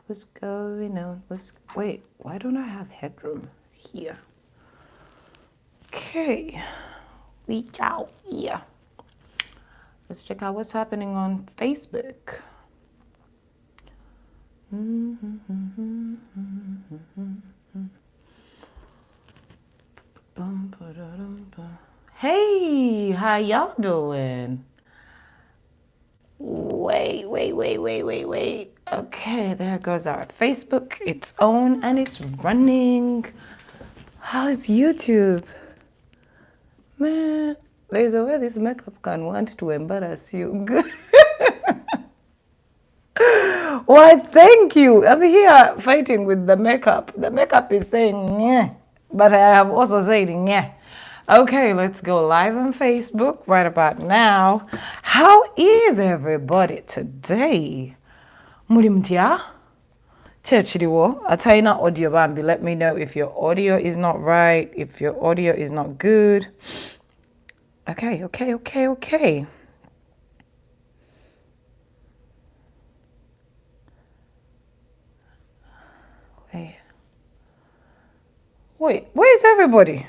What's going on? Wait, why don't I have headroom here? Okay, reach out here. Let's check out what's happening on Facebook. Hey, how y'all doing? Wait. Okay, there goes our Facebook. It's on and it's running. How's YouTube? Man, there's a way this makeup can want to embarrass you. Why, thank you. I'm here fighting with the makeup. The makeup is saying, yeah, but I have also said, yeah. Okay, let's go live on Facebook right about now. How is everybody today? Mulimtia? Chechiriwo, Ataina audio bambi. Let me know if your audio is not right, if your audio is not good. Okay. Wait, where is everybody?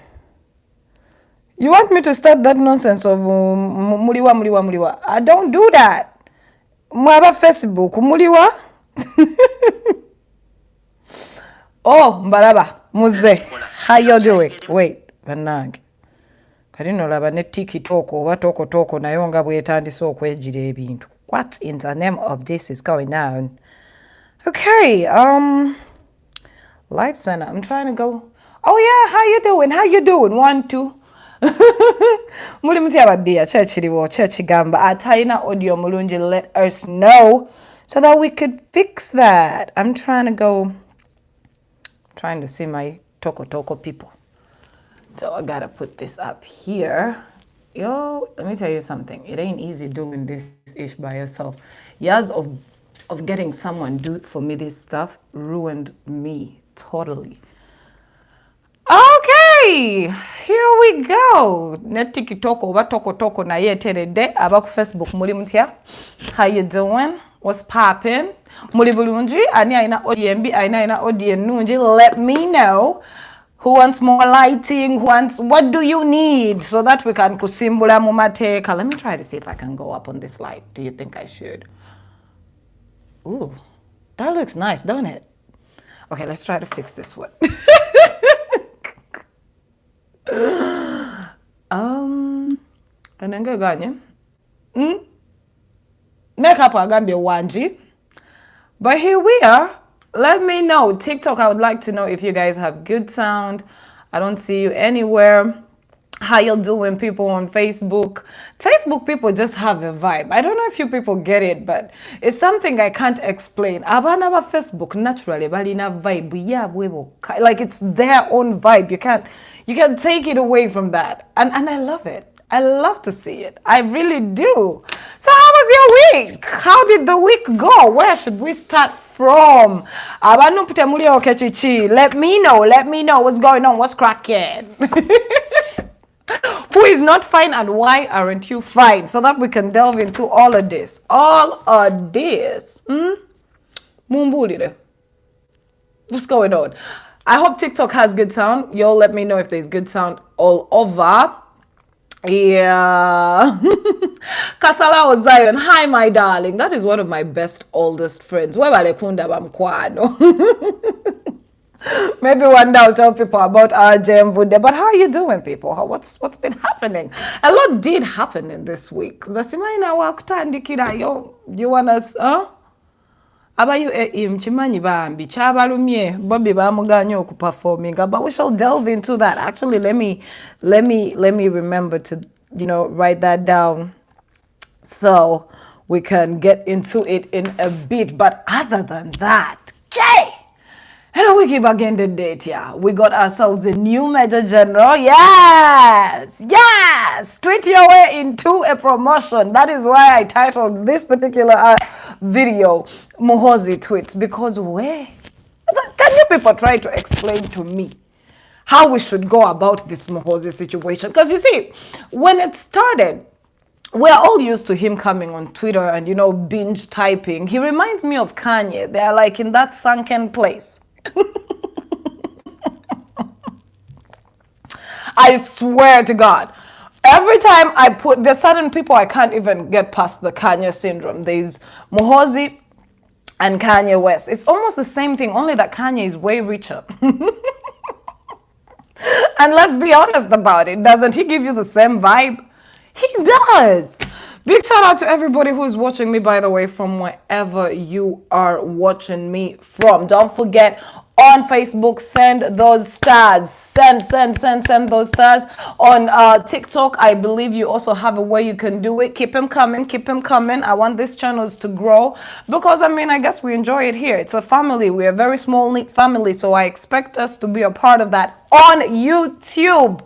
You want me to start that nonsense of muliwa? I don't do that. Mwaba Facebook, muliwa? Oh, Mbaraba, Muze, how you doing? Wait, Banang. Kadino laba ne tiki toko, watoko na yonga bwetandise okwejira ebintu. What in the name of this is going on? Okay, Live Center. I'm trying to go. Oh yeah, how you doing? 1, 2. Mulimuti abadia church gamba ataina audio mulunji, let us know so that we could fix that. I'm trying to see my toko people. So I gotta put this up here. Yo, let me tell you something. It ain't easy doing this ish by yourself. Years of getting someone do for me this stuff ruined me totally. Okay, here we go. Netiki toko na ye terede about Facebook mulimutia. How you doing? What's poppin'? Muli bulunji ani aina ODMB aina ODNunji. Let me know who wants more lighting, what do you need so that we can kusimbula mumateka. Let me try to see if I can go up on this light. Do you think I should? Ooh, that looks nice, don't it? Okay, let's try to fix this one. Anenge ganye. Makeup agambye wanji. But here we are. Let me know. TikTok, I would like to know if you guys have good sound. I don't see you anywhere. How you doing, people on Facebook? Facebook people just have a vibe. I don't know if you people get it, but it's something I can't explain. Abanaba Facebook naturally, balina vibe. Yeah, like it's their own vibe. You can't take it away from that. And I love it. I love to see it. I really do. So how was your week? How did the week go? Where should we start from? Let me know what's going on. What's cracking? Who is not fine and why aren't you fine? So that we can delve into all of this. Mumbulire. What's going on? I hope TikTok has good sound. Y'all let me know if there's good sound all over. Yeah. Kasala or Zion. Hi, my darling. That is one of my best, oldest friends. Maybe one day I'll tell people about our Jem Vude. But how are you doing, people? What's been happening? A lot did happen in this week. Do you want us, Abayu chimanyi bambi chabalumye Bobby bamuganyo ku performing, but we shall delve into that. Actually, let me remember to write that down so we can get into it in a bit. But other than that, we give again the date, yeah. We got ourselves a new Major General. Yes! Tweet your way into a promotion. That is why I titled this particular video Muhoozi Tweets. Because can you people try to explain to me how we should go about this Muhoozi situation? Because you see, when it started, we're all used to him coming on Twitter and, binge typing. He reminds me of Kanye. They are like in that sunken place. I swear to God. Every time there's certain people I can't even get past the Kanye syndrome. There's Muhoozi and Kanye West. It's almost the same thing, only that Kanye is way richer. And let's be honest about it. Doesn't he give you the same vibe? He does. Big shout out to everybody who's watching me, by the way, from wherever you are watching me from. Don't forget, on Facebook, send those stars. Send those stars. On TikTok, I believe you also have a way you can do it. Keep them coming. I want these channels to grow because, I guess we enjoy it here. It's a family. We're a very small, neat family, so I expect us to be a part of that on YouTube.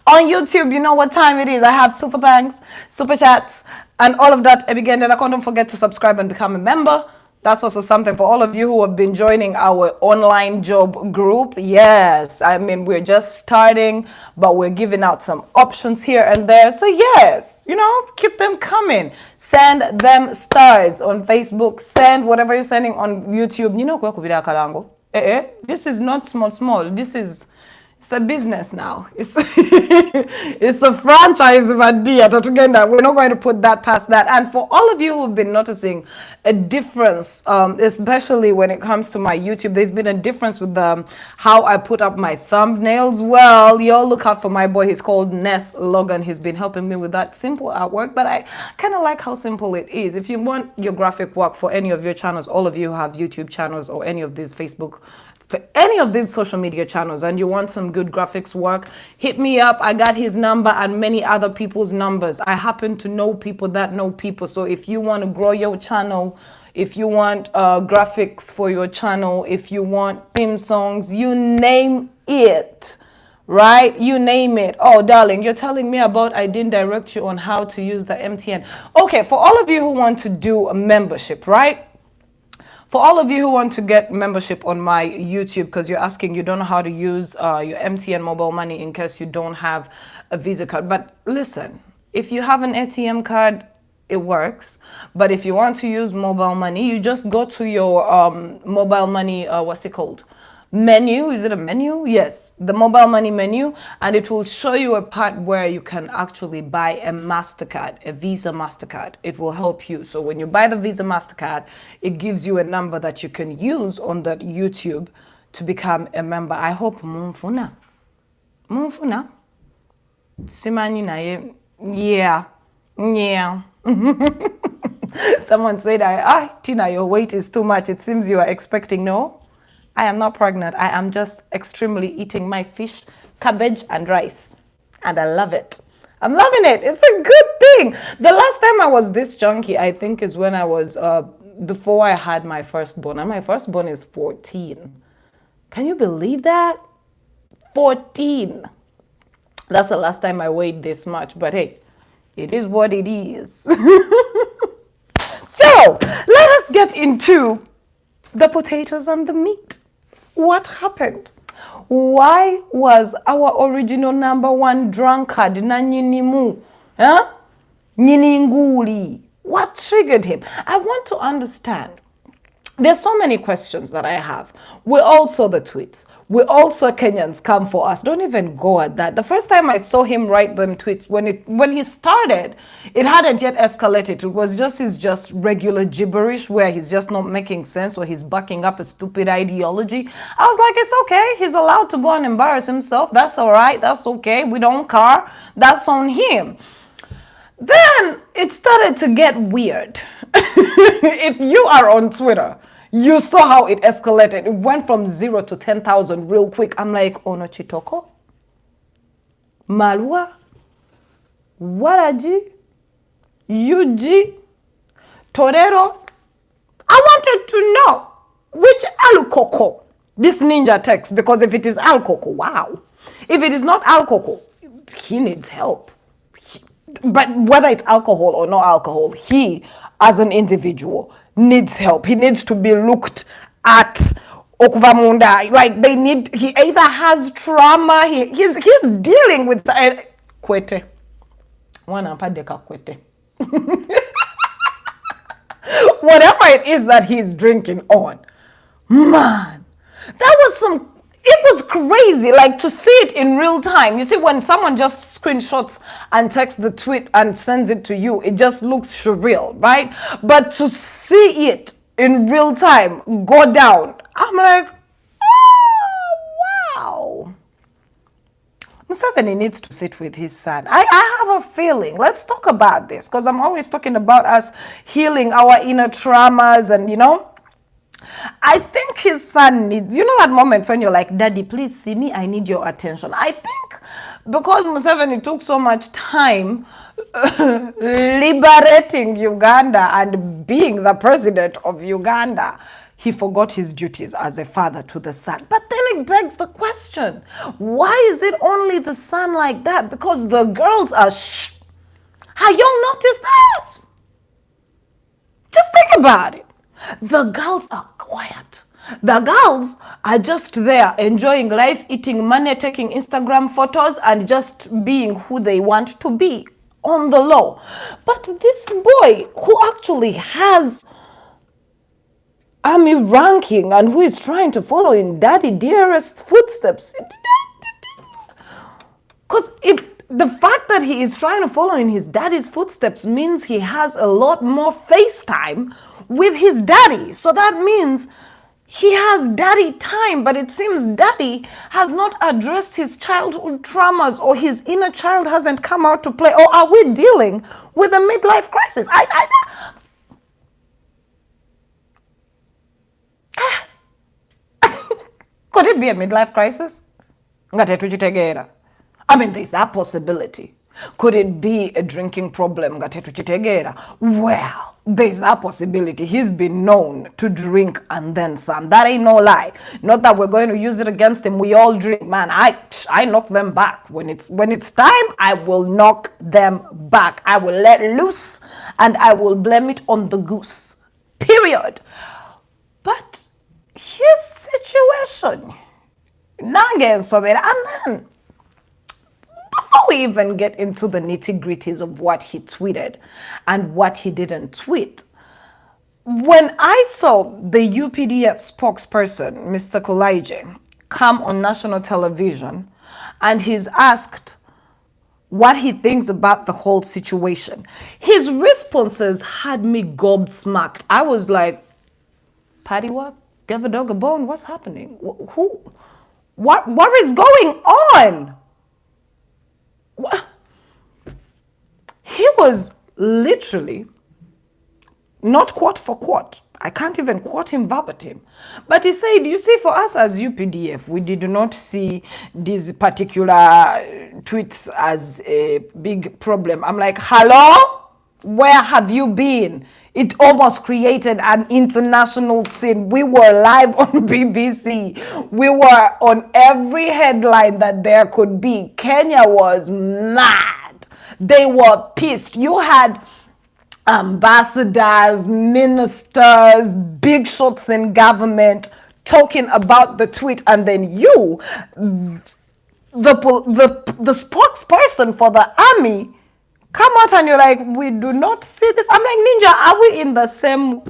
On YouTube, you know what time it is. I have super thanks, super chats, and all of that. And again, don't forget to subscribe and become a member. That's also something for all of you who have been joining our online job group. Yes, we're just starting, but we're giving out some options here and there. So yes, keep them coming. Send them stars on Facebook. Send whatever you're sending on YouTube. This is not small. It's a business now. It's a franchise of idea. We're not going to put that past that. And for all of you who've been noticing a difference, especially when it comes to my YouTube, there's been a difference with how I put up my thumbnails. Well, y'all look out for my boy. He's called Ness Logan. He's been helping me with that simple artwork, but I kind of like how simple it is. If you want your graphic work for any of your channels, all of you who have YouTube channels or any of these Facebook, for any of these social media channels, and you want some good graphics work, hit me up. I got his number and many other people's numbers. I happen to know people that know people. So if you want to grow your channel, if you want graphics for your channel, if you want theme songs, you name it, right? You name it. Oh, darling, you're telling me about I didn't direct you on how to use the MTN. Okay, for all of you who want to do a membership, right? For all of you who want to get membership on my YouTube, because you're asking, you don't know how to use your MTN mobile money in case you don't have a Visa card. But listen, if you have an ATM card, it works. But if you want to use mobile money, you just go to your mobile money, what's it called? Menu. Is it a menu? Yes, the mobile money menu, and it will show you a part where you can actually buy a MasterCard, a Visa MasterCard. It will help you. So when you buy the Visa MasterCard, it gives you a number that you can use on that YouTube to become a member. I hope mumfuna simani naye. Yeah. Someone said, Tina, your weight is too much. It seems you are expecting. No, I am not pregnant. I am just extremely eating my fish, cabbage, and rice. And I love it. I'm loving it. It's a good thing. The last time I was this junky, I think, is when I was, before I had my firstborn. And my firstborn is 14. Can you believe that? 14. That's the last time I weighed this much. But hey, it is what it is. So, let us get into the potatoes and the meat. What happened? Why was our original #1 drunkard na nyinimu, nyininguli? What triggered him? I want to understand. There's so many questions that I have. We all saw the tweets. We all saw Kenyans come for us. Don't even go at that. The first time I saw him write them tweets, when he started, it hadn't yet escalated. It was just regular gibberish where he's just not making sense or he's backing up a stupid ideology. I was like, it's okay. He's allowed to go and embarrass himself. That's all right. That's okay. We don't care. That's on him. Then it started to get weird. If you are on Twitter, you saw how it escalated. It went from 0 to 10,000 real quick. I'm like, Ono Chitoko? Malua? Waraji? Yuji? Torero? I wanted to know which Alcoco this ninja takes, because if it is Alcoco, wow. If it is not Alcoco, he needs help. But whether it's alcohol or no alcohol, he, as an individual, needs help. He needs to be looked at. Okuvamunda, like he either has trauma, he's dealing with Kwete. One ampadde kakwete. Whatever it is that he's drinking on. Man, that was it was crazy, like to see it in real time. You see, when someone just screenshots and texts the tweet and sends it to you, it just looks surreal, right? But to see it in real time go down, I'm like, oh, wow. Museveni needs to sit with his son. I have a feeling, let's talk about this, because I'm always talking about us healing our inner traumas and, you know, I think his son needs, you know, that moment when you're like, Daddy, please see me, I need your attention. I think because Museveni took so much time liberating Uganda and being the president of Uganda, he forgot his duties as a father to the son. But then it begs the question, why is it only the son like that? Because the girls are shh. Have y'all noticed that? Just think about it. The girls are quiet. The girls are just there enjoying life, eating money, taking Instagram photos, and just being who they want to be on the low. But this boy who actually has army ranking and who is trying to follow in Daddy Dearest's footsteps, because if the fact that he is trying to follow in his daddy's footsteps means he has a lot more FaceTime with his daddy. So that means he has daddy time, but it seems daddy has not addressed his childhood traumas, or his inner child hasn't come out to play. Or are we dealing with a midlife crisis? Could it be a midlife crisis? I mean, there's that possibility. Could it be a drinking problem? Well, there's that possibility. He's been known to drink and then some. That ain't no lie. Not that we're going to use it against him. We all drink, man. I knock them back. When it's time, I will knock them back. I will let loose and I will blame it on the goose. Period. But his situation, and then before we even get into the nitty-gritties of what he tweeted and what he didn't tweet, when I saw the UPDF spokesperson, Mr. Kulaije, come on national television and he's asked what he thinks about the whole situation, his responses had me gobsmacked. I was like, Paddy what? Give a dog a bone? What's happening? Who? What is going on? He was literally not quote for quote. I can't even quote him verbatim. But he said, you see, for us as UPDF, we did not see these particular tweets as a big problem. I'm like, hello? Where have you been? It almost created an international scene. We were live on BBC. We were on every headline that there could be. Kenya was mad. They were pissed. You had ambassadors, ministers, big shots in government talking about the tweet, and then you, the spokesperson for the army, come out and you're like, we do not see this. I'm like, Ninja, are we in the same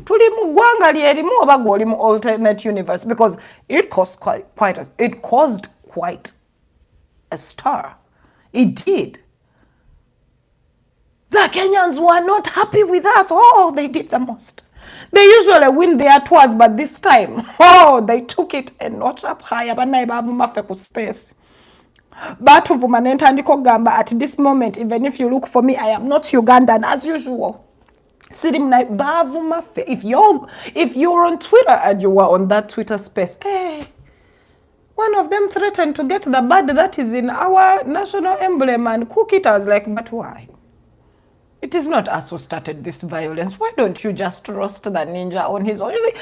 alternate universe? Because it caused quite a stir. It did. The Kenyans were not happy with us. Oh, they did the most. They usually win their tours, but this time, oh, they took it a notch up higher. Space. But at this moment, even if you look for me, I am not Ugandan as usual. If you're on Twitter and you were on that Twitter space, hey, one of them threatened to get the bird that is in our national emblem and cook it. I was like, but why? It is not us who started this violence. Why don't you just roast the ninja on his own? You see,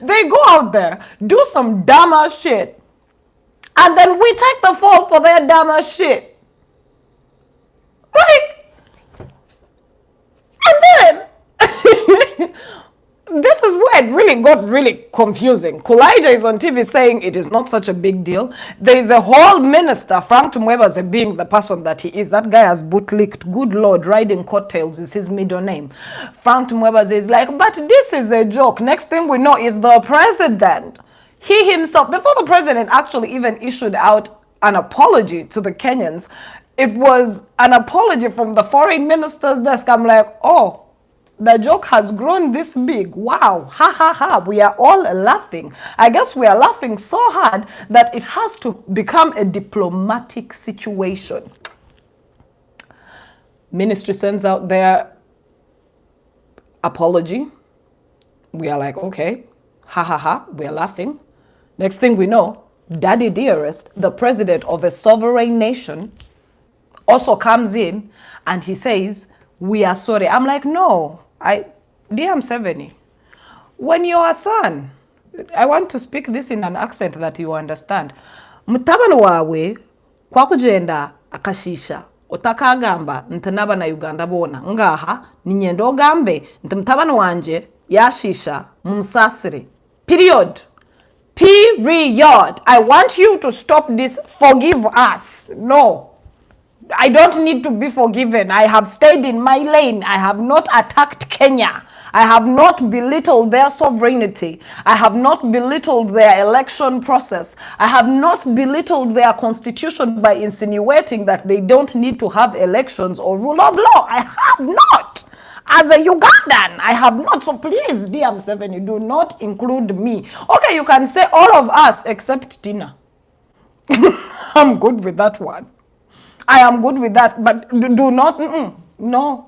they go out there, do some dumb shit, and then we take the fall for their dumb shit. Like, and then this is where it really got really confusing. Kulija is on TV saying it is not such a big deal. There is a whole minister, Frank Tumwebaze being the person that he is. That guy has bootlicked. Good Lord, riding coattails is his middle name. Frank Tumwebaze is like, but this is a joke. Next thing we know is the president. He himself, before the president actually even issued out an apology to the Kenyans, it was an apology from the foreign minister's desk. I'm like, oh, the joke has grown this big. Wow. Ha ha ha. We are all laughing. I guess we are laughing so hard that it has to become a diplomatic situation. Ministry sends out their apology. We are like, okay. Ha ha ha. We are laughing. Next thing we know, Daddy Dearest, the president of a sovereign nation, also comes in and he says, we are sorry. I'm like, no. DM70, when you're a son, I want to speak this in an accent that you understand. Mutabano wawe kwa kugenda akashisha otakagamba ntanaba na Uganda bona ngaha ninyendo gambe ntamtabano wanje yashisha mumsasire. Period. I want you to stop this. Forgive us. No. I don't need to be forgiven. I have stayed in my lane. I have not attacked Kenya. I have not belittled their sovereignty. I have not belittled their election process. I have not belittled their constitution by insinuating that they don't need to have elections or rule of law. I have not. As a Ugandan, I have not. So please, DM7, you do not include me. Okay, you can say all of us except Tina. I'm good with that one. I am good with that, but do not, no.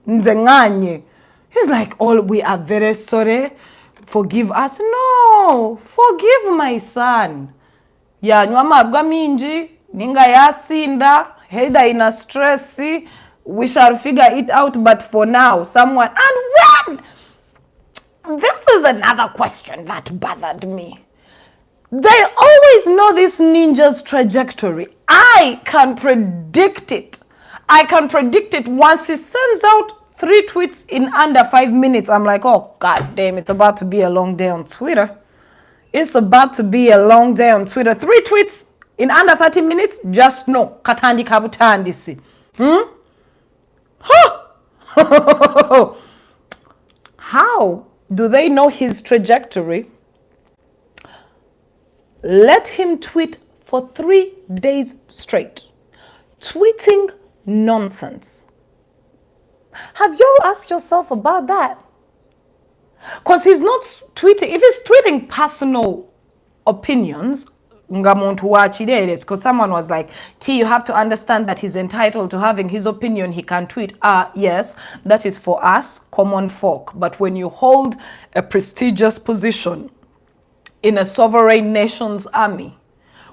Nzenganye. He's like, oh, we are very sorry. Forgive us. No, forgive my son. Ya nyama gaminji, ninga yasinda, heida ina stressi. We shall figure it out, but for now, someone, and when? This is another question that bothered me. They always know this ninja's trajectory. I can predict it. I can predict it once he sends out 3 tweets in under 5 minutes. I'm like, oh, god damn, it's about to be a long day on Twitter. It's about to be a long day on Twitter. 3 tweets in under 30 minutes? Just no. Katandi kabutandi si. How do they know his trajectory? Let him tweet for 3 days straight. Tweeting nonsense. Have y'all asked yourself about that? Because he's not tweeting. If he's tweeting personal opinions, because someone was like, T, you have to understand that he's entitled to having his opinion. He can tweet. Yes, that is for us, common folk. But when you hold a prestigious position in a sovereign nation's army,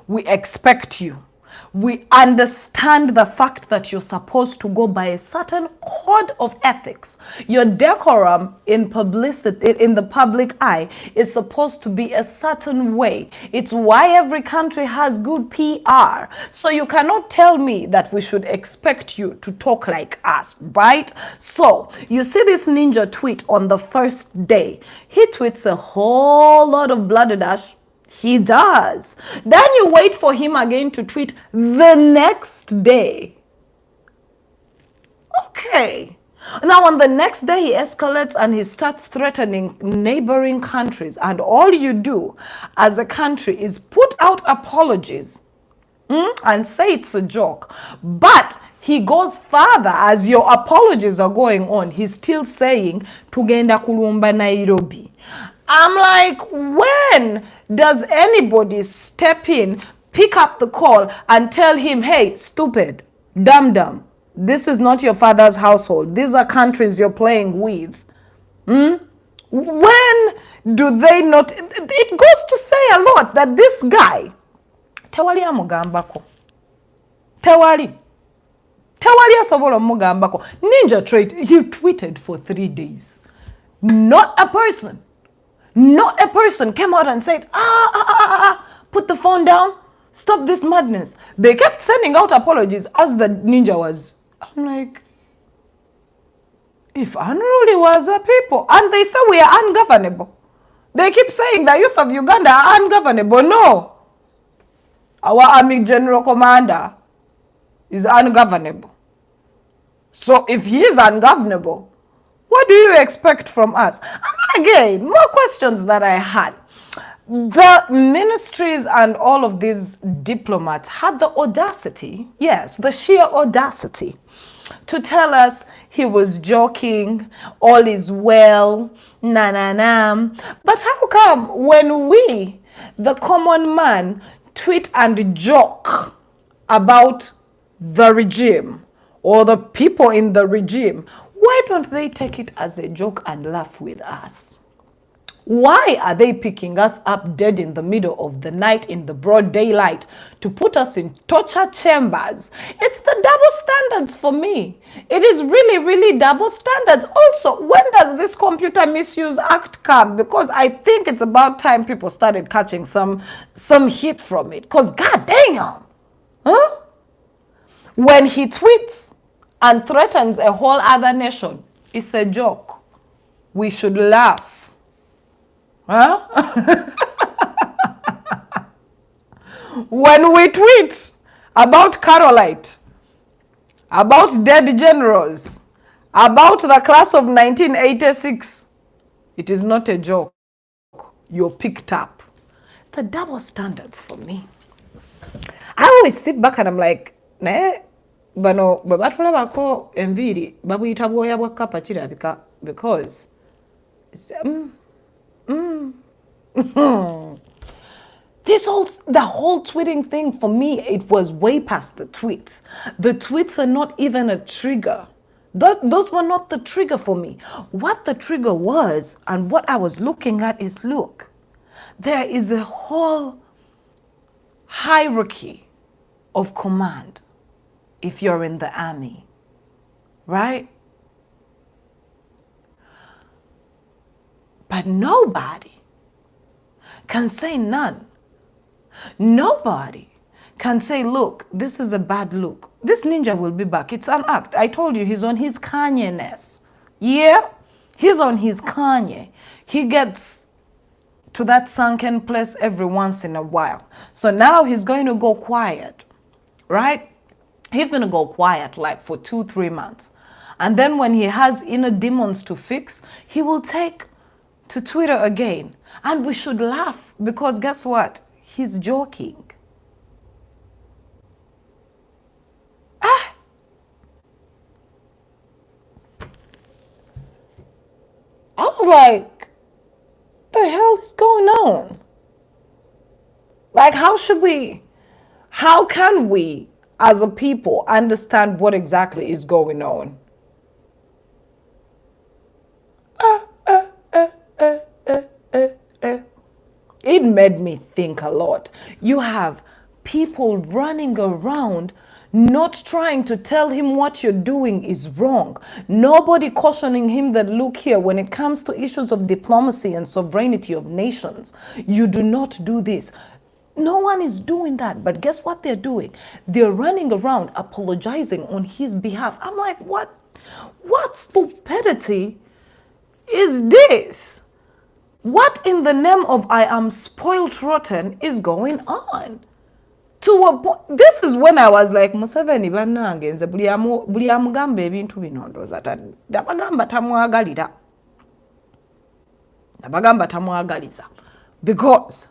we expect you. We understand the fact that you're supposed to go by a certain code of ethics. Your decorum in publicity, in the public eye, is supposed to be a certain way. It's why every country has good PR. So you cannot tell me that we should expect you to talk like us, right? So you see this ninja tweet on the first day. He tweets a whole lot of bloodadash. He does. Then you wait for him again to tweet the next day. Okay. Now on the next day, he escalates and he starts threatening neighboring countries. And all you do as a country is put out apologies and say it's a joke. But he goes further. As your apologies are going on, he's still saying, Tugenda kulumba Nairobi. I'm like, when does anybody step in, pick up the call and tell him, hey, stupid, dumb, this is not your father's household. These are countries you're playing with. When do they not? It goes to say a lot that this guy, tewali amugambako. Tewali asobola mugambako. Ninja trade, you tweeted for 3 days. Not a person came out and said, put the phone down, stop this madness. They kept sending out apologies as the ninja was. I'm like, If unruly was a people, and they say we are ungovernable. They keep saying the youth of Uganda are ungovernable. No. Our army general commander is ungovernable. So if he is ungovernable, what do you expect from us? And again, more questions that I had. The ministries and all of these diplomats had the audacity, yes, the sheer audacity, to tell us he was joking, all is well, na na na. But how come when we, the common man, tweet and joke about the regime or the people in the regime, why don't they take it as a joke and laugh with us? Why are they picking us up dead in the middle of the night in the broad daylight to put us in torture chambers? It's the double standards for me. It is really, really double standards. Also, when does this Computer Misuse Act come? Because I think it's about time people started catching some heat from it. Because goddamn, huh? When he tweets and threatens a whole other nation, it's a joke. We should laugh. Huh? When we tweet about Carolite, about dead generals, about the class of 1986, it is not a joke. You're picked up. The double standards for me. I always sit back and I'm like, ne, bano babatula bako enviri babuyita bwoya bwa kapa kirabika because it's, the whole tweeting thing for me, it was way past the tweets. The tweets are not even a trigger. Those were not the trigger for me. What the trigger was and what I was looking at is, look, there is a whole hierarchy of command if you're in the army, right? But nobody can say none. Nobody can say, look, this is a bad look. This ninja will be back. It's an act. I told you he's on his Kanye-ness. Yeah, he's on his Kanye. He gets to that sunken place every once in a while. So now he's going to go quiet, right? He's going to go quiet like for 2-3 months. And then when he has inner demons to fix, he will take to Twitter again. And we should laugh because guess what? He's joking. I was like, what the hell is going on? Like, how can we as a people understand what exactly is going on? It made me think a lot. You have people running around not trying to tell him what you're doing is wrong. Nobody cautioning him that, look here, when it comes to issues of diplomacy and sovereignty of nations, you do not do this. No one is doing that. But guess what they're doing? They're running around apologizing on his behalf. I'm like, what stupidity is this? What in the name of I am spoiled rotten is going on? To a point, this is when I was like, Museveni bannange nze buli amugamba ebintu bino ndooza nabagamba tamwagaliza. Because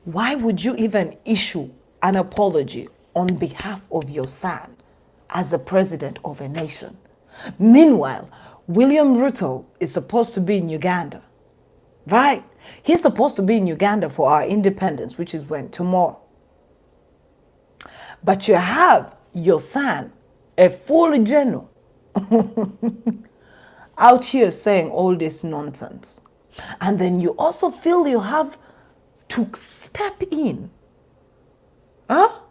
why would you even issue an apology on behalf of your son as the president of a nation? Meanwhile, William Ruto is supposed to be in Uganda. Right? He's supposed to be in Uganda for our independence, which is when? Tomorrow. But you have your son, a full general, out here saying all this nonsense. And then you also feel you have to step in. Huh?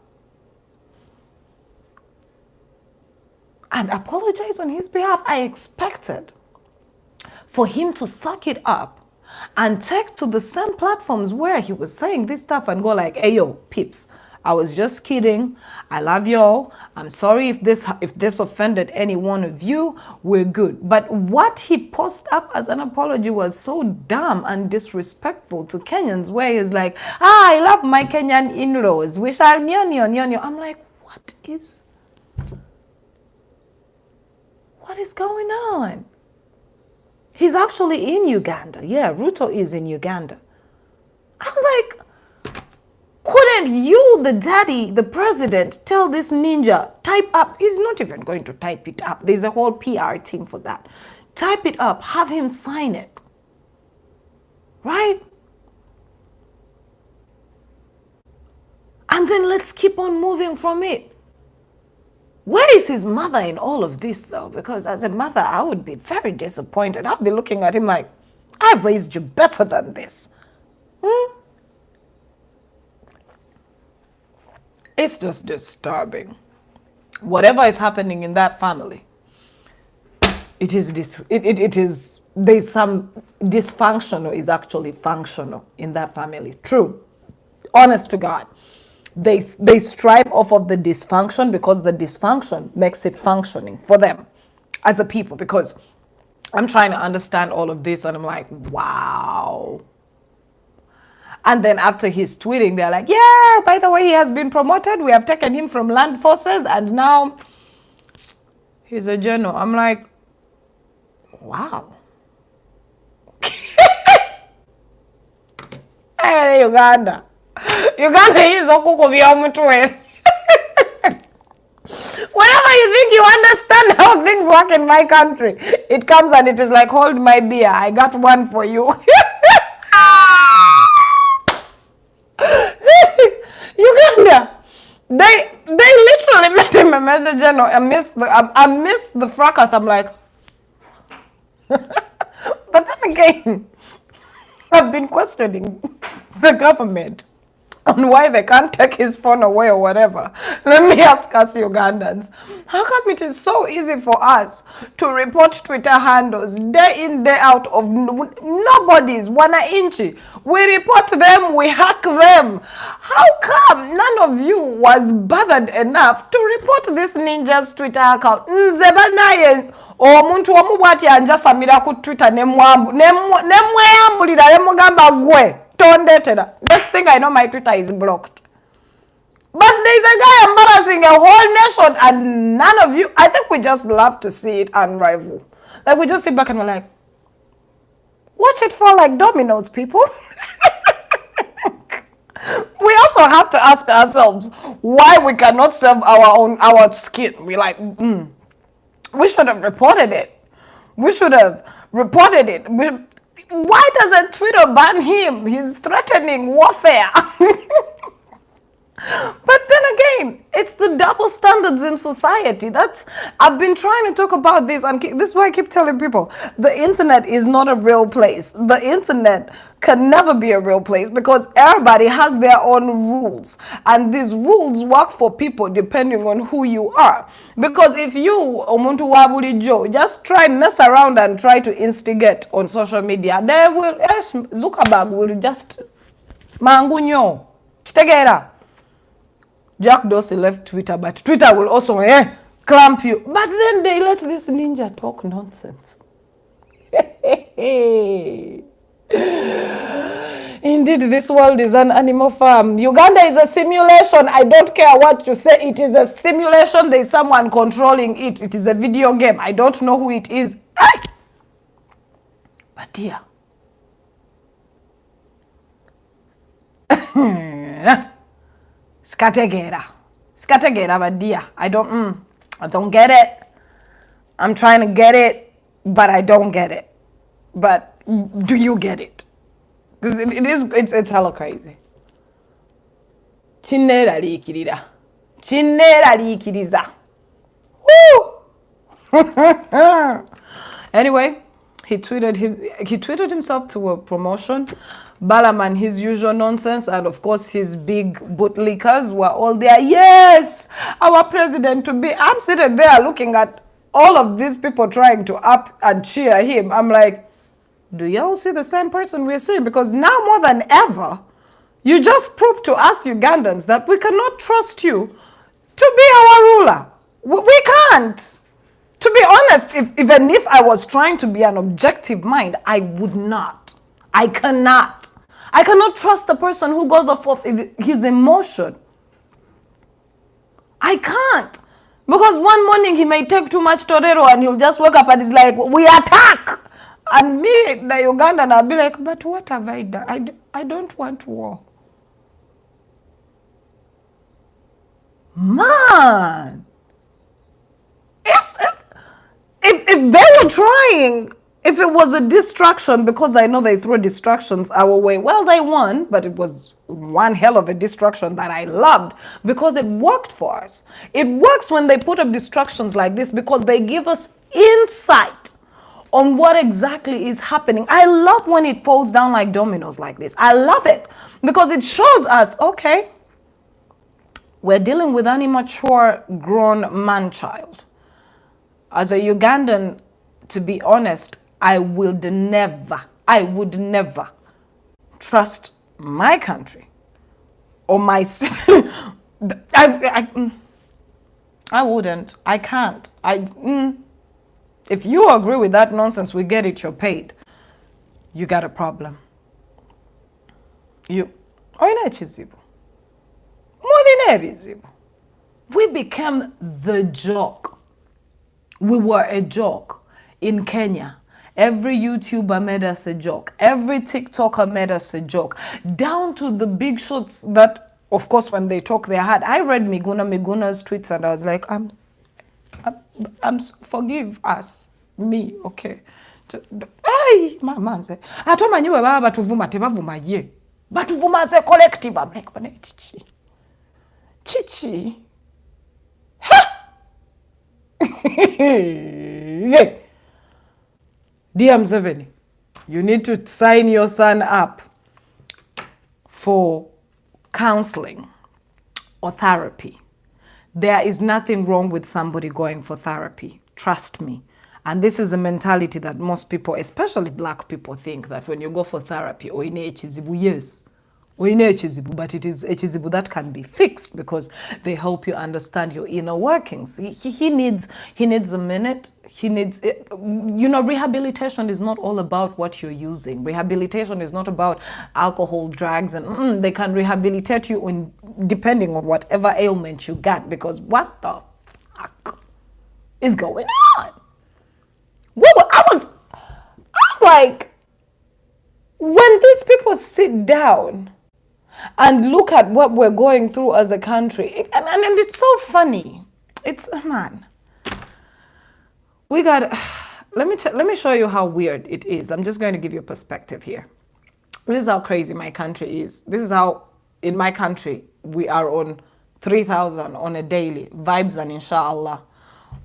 And apologize on his behalf. I expected for him to suck it up and take to the same platforms where he was saying this stuff and go like, hey, yo, peeps, I was just kidding. I love y'all. I'm sorry if this offended any one of you. We're good. But what he posted up as an apology was so dumb and disrespectful to Kenyans, where he's like, I love my Kenyan in-laws. We shall nyo. I'm like, what is going on? He's actually in Uganda. Yeah, Ruto is in Uganda. I'm like, couldn't you, the daddy, the president, tell this ninja, type up? He's not even going to type it up. There's a whole PR team for that. Type it up. Have him sign it. Right? And then let's keep on moving from it. Where is his mother in all of this, though? Because as a mother, I would be very disappointed. I'd be looking at him like, I raised you better than this. It's just disturbing. Whatever is happening in that family, there's some dysfunctional is actually functional in that family. True. Honest to God. They strive off of the dysfunction because the dysfunction makes it functioning for them as a people. Because I'm trying to understand all of this and I'm like, wow. And then after he's tweeting, they're like, yeah, by the way, he has been promoted. We have taken him from land forces and now he's a general. I'm like, wow. Hey, Uganda is okukuvya. Whenever you think you understand how things work in my country, it comes and it is like, hold my beer. I got one for you. Uganda, they literally made him a major general. I missed the fracas. I'm like, but then again, I've been questioning the government on why they can't take his phone away or whatever. Let me ask us Ugandans, how come it is so easy for us to report Twitter handles day in, day out of nobody's wananchi? We report them, we hack them. How come none of you was bothered enough to report this ninja's Twitter account? Nzeba naye omuntu omubwati anjasamira ku Twitter nemweyambulira nemugamba gwe tondetera. Next thing I know, my Twitter is blocked. But there's a guy embarrassing a whole nation and none of you, I think we just love to see it unravel. Like we just sit back and we're like, watch it fall like dominoes, people. We also have to ask ourselves why we cannot save our skin. We're like, we should have reported it. We should have reported it. Why doesn't Twitter ban him? He's threatening warfare. But then again, it's the double standards in society. I've been trying to talk about this, and this is why I keep telling people, the internet is not a real place. The internet can never be a real place because everybody has their own rules. And these rules work for people depending on who you are. Because if you, Omuntu Wabuli Joe, just try mess around and try to instigate on social media, Zuckerberg will just mangunyo. Chitegera. Jack Dorsey left Twitter, but Twitter will also clamp you. But then they let this ninja talk nonsense. Indeed, this world is an animal farm. Uganda is a simulation. I don't care what you say. It is a simulation. There is someone controlling it. It is a video game. I don't know who it is. But dear. Skategera, but dear, I don't get it. I'm trying to get it, but I don't get it. But do you get it? Because it's hella crazy. Chinera likiriza. Woo! Anyway, he tweeted himself to a promotion. Balaman, his usual nonsense, and of course his big bootlickers were all there. Yes, our president to be. I'm sitting there looking at all of these people trying to up and cheer him. I'm like, do y'all see the same person we're seeing? Because now more than ever, You just proved to us Ugandans that we cannot trust you to be our ruler. We can't. To be honest, even if I was trying to be an objective mind, I would not. I cannot. I cannot trust a person who goes off of his emotion. I can't. Because one morning he may take too much torero and he'll just wake up and he's like, we attack. And me, the Ugandan, I'll be like, but what have I done? I don't want war. Man. If they were trying, if it was a distraction, because I know they throw distractions our way, well, they won, but it was one hell of a distraction that I loved because it worked for us. It works when they put up distractions like this because they give us insight on what exactly is happening. I love when it falls down like dominoes like this. I love it because it shows us, okay, we're dealing with an immature grown man-child. As a Ugandan, to be honest, I would never trust my country or my I wouldn't. I can't. If you agree with that nonsense, we get it, you're paid. You got a problem. We became the joke. We were a joke in Kenya. Every YouTuber made us a joke. Every TikToker made us a joke. Down to the big shots that, of course, when they talk, they had. I read Miguna's tweets and I was like, forgive us. Me, okay. Hey, my man said, I told my new baba batuvuma tebavuma ye. Batuvuma as a collective. I'm like, Chichi. DM7, you need to sign your son up for counseling or therapy. There is nothing wrong with somebody going for therapy. Trust me. And this is a mentality that most people, especially black people, think that when you go for therapy, yes, but it is echizibu that can be fixed because they help you understand your inner workings. He needs a minute. He needs, rehabilitation is not all about what you're using. Rehabilitation is not about alcohol, drugs, and they can rehabilitate you depending on whatever ailment you got, because what the fuck is going on? I was like, when these people sit down and look at what we're going through as a country, and it's so funny. It's, man, we got, let me show you how weird it is. I'm just going to give you a perspective here. This is how crazy my country is. This is how, in my country, we are on 3,000 on a daily, vibes and inshallah.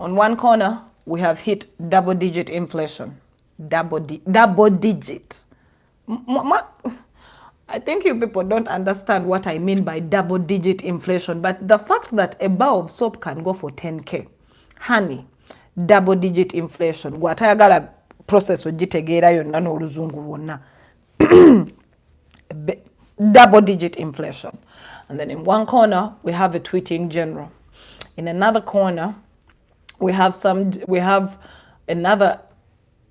On one corner, we have hit double-digit inflation. Double digit. I think you people don't understand what I mean by double-digit inflation, but the fact that a bar of soap can go for 10K, honey, double-digit inflation. Gwatayagala process ogitegeera yonna n'oluzungu lwonna. Double-digit inflation. And then in one corner, we have a tweeting general. In another corner, we have another,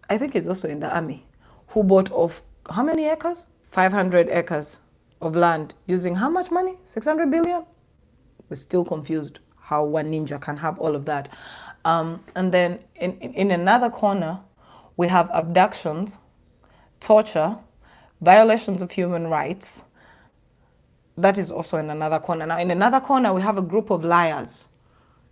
I think it's also in the army, who bought off how many acres? 500 acres of land using how much money? 600 billion? We're still confused how one ninja can have all of that. And then in another corner, we have abductions, torture, violations of human rights. That is also in another corner. Now, in another corner, we have a group of liars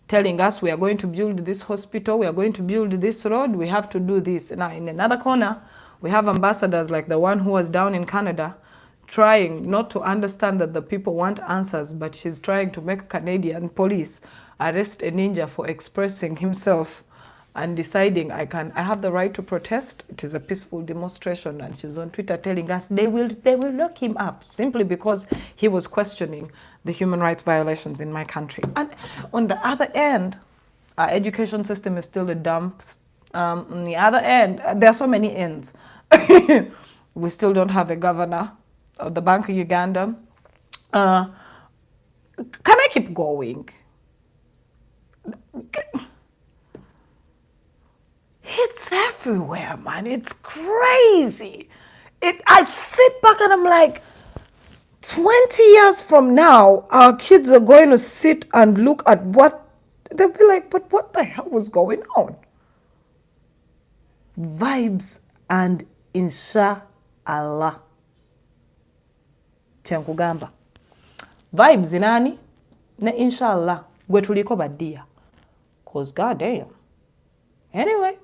telling us we are going to build this hospital, we are going to build this road, we have to do this. Now, in another corner, we have ambassadors like the one who was down in Canada trying not to understand that the people want answers, but she's trying to make Canadian police arrest a ninja for expressing himself and deciding I have the right to protest. It is a peaceful demonstration, and she's on Twitter telling us they will lock him up simply because he was questioning the human rights violations in my country. And on the other end, our education system is still a dump. On the other end, there are so many ends. We still don't have a governor of the Bank of Uganda. Uh, can I keep going? It's everywhere, man. It's crazy. I sit back and I'm like, 20 years from now, our kids are going to sit and look at what, they'll be like, but what the hell was going on? Vibes and inshallah. Kyenkugamba. Vibes inani ne inshallah gwe tuliko baddia. Cause goddamn. Anyway.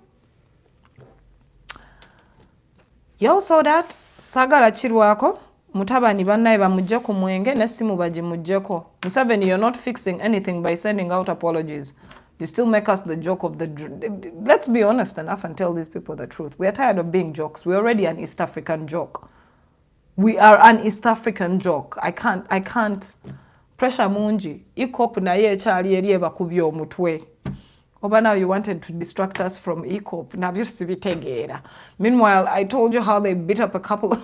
You saw that? Sagala chirwako. Mutabani bannaye bamujje ku mwenge nessimu bagimujjeko. Museveni, you're not fixing anything by sending out apologies. You still make us the joke of the... Let's be honest enough and tell these people the truth. We are tired of being jokes. We're already an East African joke. We are an East African joke. I can't. Pressure mungi. Ikop na ye chali eri bakubye omutwe. Oba now you wanted to distract us from ECOP. Now used to be tegeera. Meanwhile, I told you how they beat up a couple.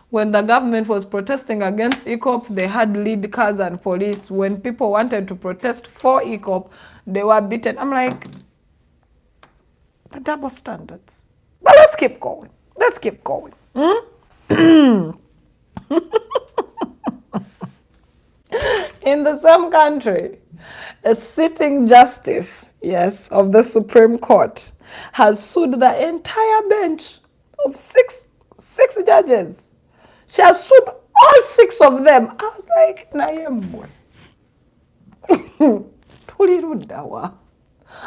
When the government was protesting against ECOP, they had lead cars and police. When people wanted to protest for ECOP, they were beaten. I'm like, the double standards. But let's keep going. Let's keep going. In the same country, a sitting justice, yes, of the Supreme Court has sued the entire bench of six judges. She has sued all 6 of them. I was like, Nayembwe. Tuliruddawa.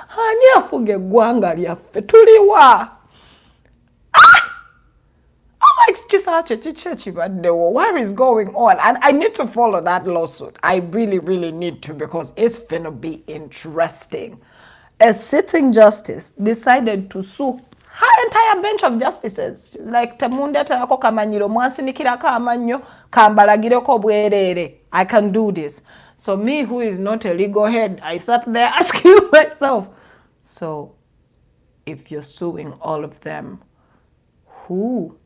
Ani afuge gwanga lyaffe tuliwa. What is going on? And I need to follow that lawsuit. I really, really need to, because it's gonna be interesting. A sitting justice decided to sue her entire bench of justices. She's like, temunde telako kamanyiro mwansinikirako amanyo kambalagireko bwerere. I can do this. So me, who is not a legal head, I sat there asking myself, so if you're suing all of them, who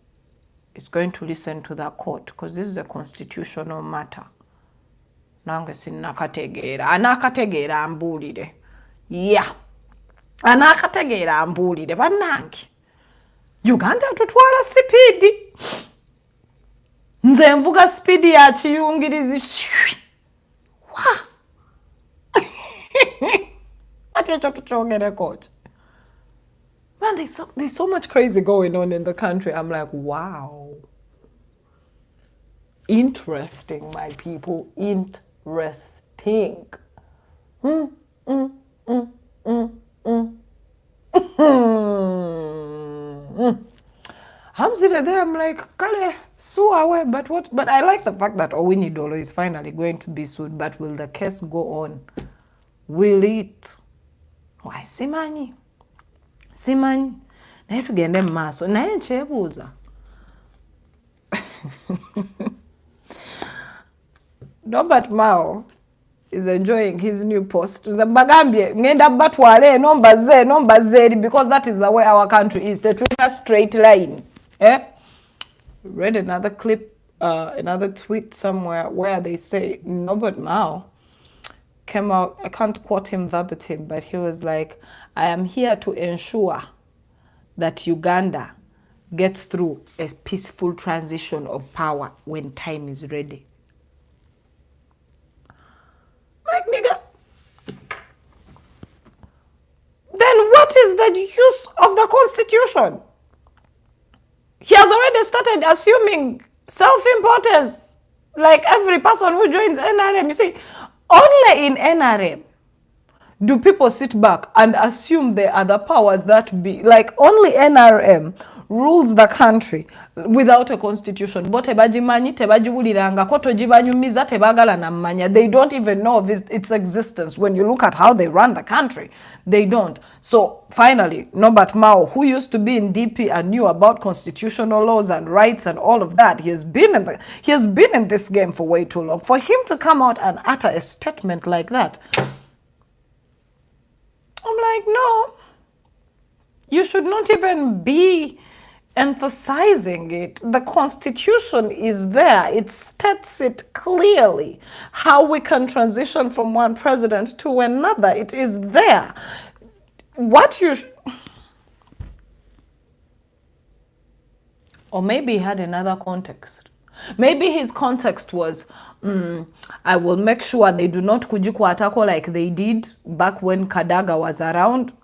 is going to listen to that court? Because this is a constitutional matter. Nange sinakategeera. Anakategeera ambulire. Yeah. Anakategeera ambulire. Bannange. Uganda tutwala speed. Nze nvuga speed ya kiyungirizi. Wa. Ati ekyo tukyogere coach. Man, there's so much crazy going on in the country. I'm like, wow. Interesting, my people. Interesting. I'm sitting there, I'm like, Kale, sue away, but what? But I like the fact that Owini Dolo is finally going to be sued, but will the case go on? Will it? Why, simanyi. Simanyi. Naye tugende maaso. Naye nkyebuuza. Robert Mao is enjoying his new post. Mbagambye ngenda batwale nombaze because that is the way our country is. The straight line. Read another clip, another tweet somewhere where they say Robert Mao came out, I can't quote him verbatim, but he was like, I am here to ensure that Uganda gets through a peaceful transition of power when time is ready. Like, nigga, then what is the use of the Constitution? He has already started assuming self-importance, like every person who joins NRM. You see, only in NRM do people sit back and assume there are the powers that be. Like, only NRM rules the country without a constitution. Bote bajimanyi tebajibuliranga koto jibanyumiza tebagala na manya. They don't even know of its existence. When you look at how they run the country, they don't. So finally, Norbert Mao, who used to be in DP and knew about constitutional laws and rights and all of that, he has been in this game for way too long. For him to come out and utter a statement like that, I'm like, no, you should not even be emphasizing it. The Constitution is there. It states it clearly how we can transition from one president to another. It is there. What you... Or maybe he had another context. Maybe his context was, I will make sure they do not kujikwatako like they did back when Kadaga was around.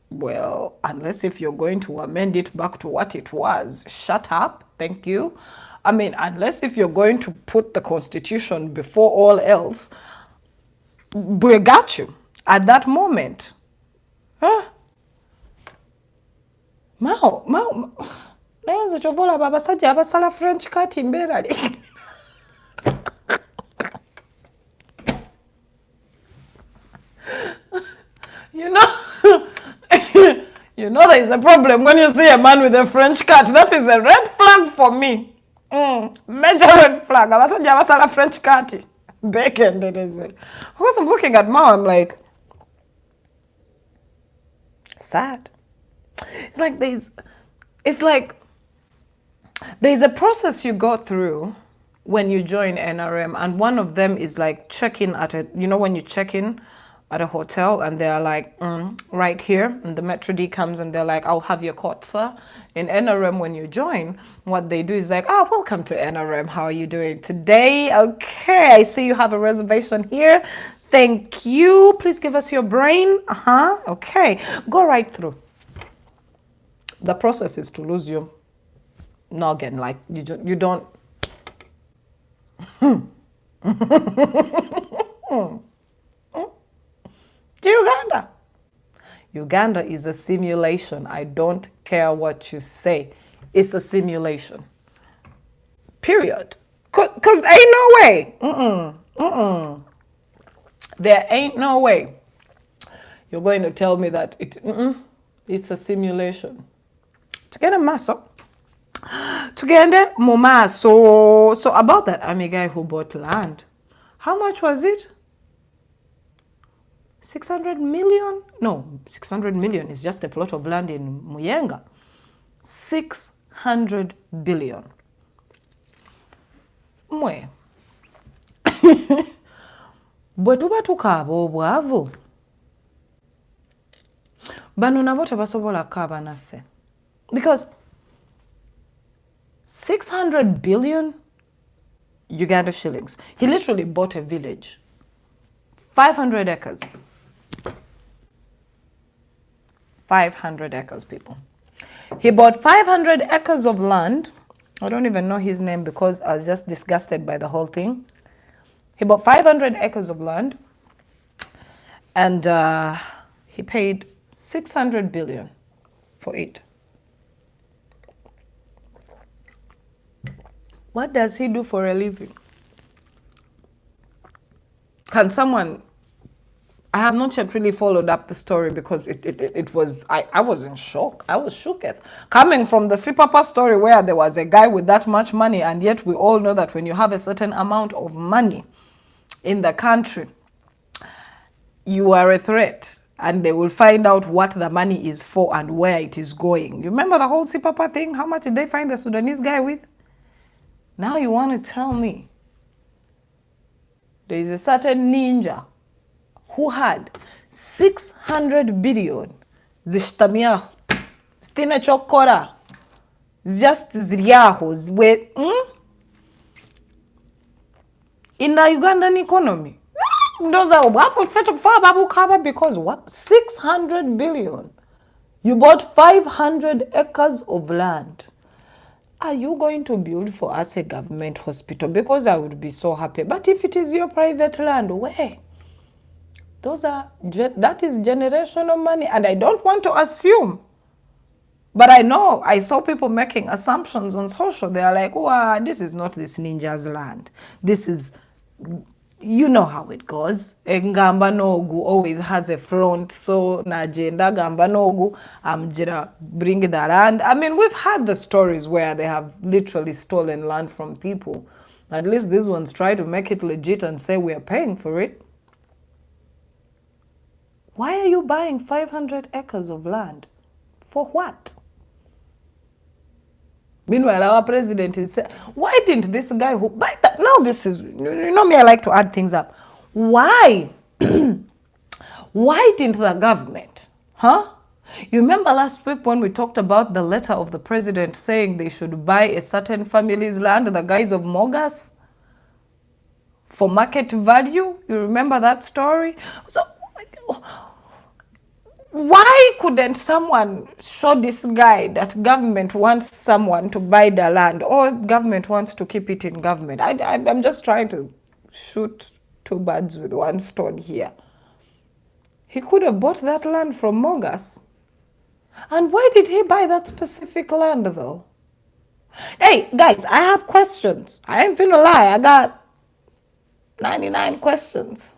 Well, unless if you're going to amend it back to what it was, shut up, thank you. I mean, unless if you're going to put the Constitution before all else, we got you at that moment. Huh? Mao. Nayenze chovola abasajja abasala French kati mbeera li. You know there is a problem when you see a man with a French cat. That is a red flag for me. Major red flag. Abasajja abasala French kati. Bacon, it is. Because I'm looking at Mao, I'm like, sad. It's like there's a process you go through when you join NRM, and one of them is like check-in at a, when you check in at a hotel and they're like, right here, and the Metro D comes and they're like, I'll have your court, sir. In NRM, when you join, what they do is like, welcome to NRM. How are you doing today? Okay, I see you have a reservation here. Thank you. Please give us your brain. Okay, go right through. The process is to lose your noggin, like you don't. Uganda is a simulation. I don't care what you say. It's a simulation. Period. Because there ain't no way. There ain't no way you're going to tell me that it's a simulation. Tugende maso. Tugende mumaso. So about that army guy who bought land, how much was it? 600 million? No, 600 million is just a plot of land in Muyenga. 600 billion. Mwe. Bwe tuba tukaaba obwavu, bano nabo tebasobola kukaaba naffe. Because 600 billion Uganda shillings. He literally bought a village. 500 acres. 500 acres, people. He bought 500 acres of land. I don't even know his name because I was just disgusted by the whole thing. He bought 500 acres of land and he paid 600 billion for it. What does he do for a living? Can someone... I have not yet really followed up the story because it was... I was in shock. I was shooketh. Coming from the Sipapa story where there was a guy with that much money, and yet we all know that when you have a certain amount of money in the country, you are a threat. And they will find out what the money is for and where it is going. You remember the whole Sipapa thing? How much did they find the Sudanese guy with? Now you want to tell me there is a certain ninja who had 600 billion zishtamia stina chokora just ziriaho with in the Ugandan economy. Those are because what? 600 billion. You bought 500 acres of land. Are you going to build for us a government hospital? Because I would be so happy. But if it is your private land, where? That is generational money. And I don't want to assume. But I know, I saw people making assumptions on social. They are like, wow, this is not this ninja's land. This is... You know how it goes. Ngamba nogu always has a front. So najenda gamba nogu amjira bring the land. I mean, we've had the stories where they have literally stolen land from people. At least these ones try to make it legit and say we are paying for it. Why are you buying 500 acres of land? For what? Meanwhile, our president is saying, why didn't this guy who buy that? Now this is, you know me, I like to add things up. Why? Why didn't the government, huh? You remember last week when we talked about the letter of the president saying they should buy a certain family's land, the guys of Mogas, for market value? You remember that story? So why couldn't someone show this guy that government wants someone to buy the land, or government wants to keep it in government? I'm just trying to shoot two birds with one stone here. He could have bought that land from Mogas. And why did he buy that specific land though? Hey, guys, I have questions. I ain't finna lie. I got 99 questions.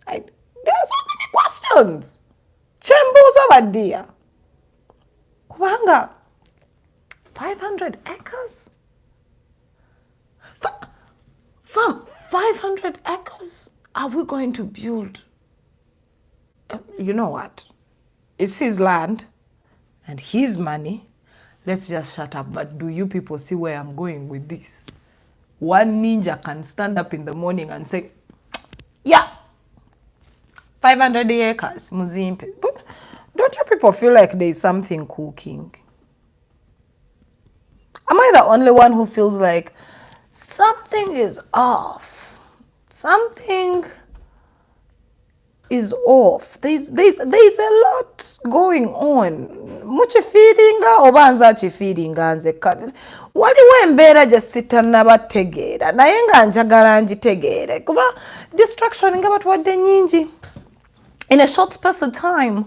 There are so many questions. Chembuza badia. Kubanga. 500 acres? Fam, 500 acres? Are we going to build? You know what? It's his land and his money. Let's just shut up. But do you people see where I'm going with this? One ninja can stand up in the morning and say, yeah, 500 acres, Muzimpe. But don't you people feel like there's something cooking? Am I the only one who feels like something is off? Something is off. There's a lot going on. Muchifidinga obanza chifidinga nze waliwo embeera gye sitannabategeera naye nga njagala njitegeere kuba distraction nga batwadde nyingi in a short space of time.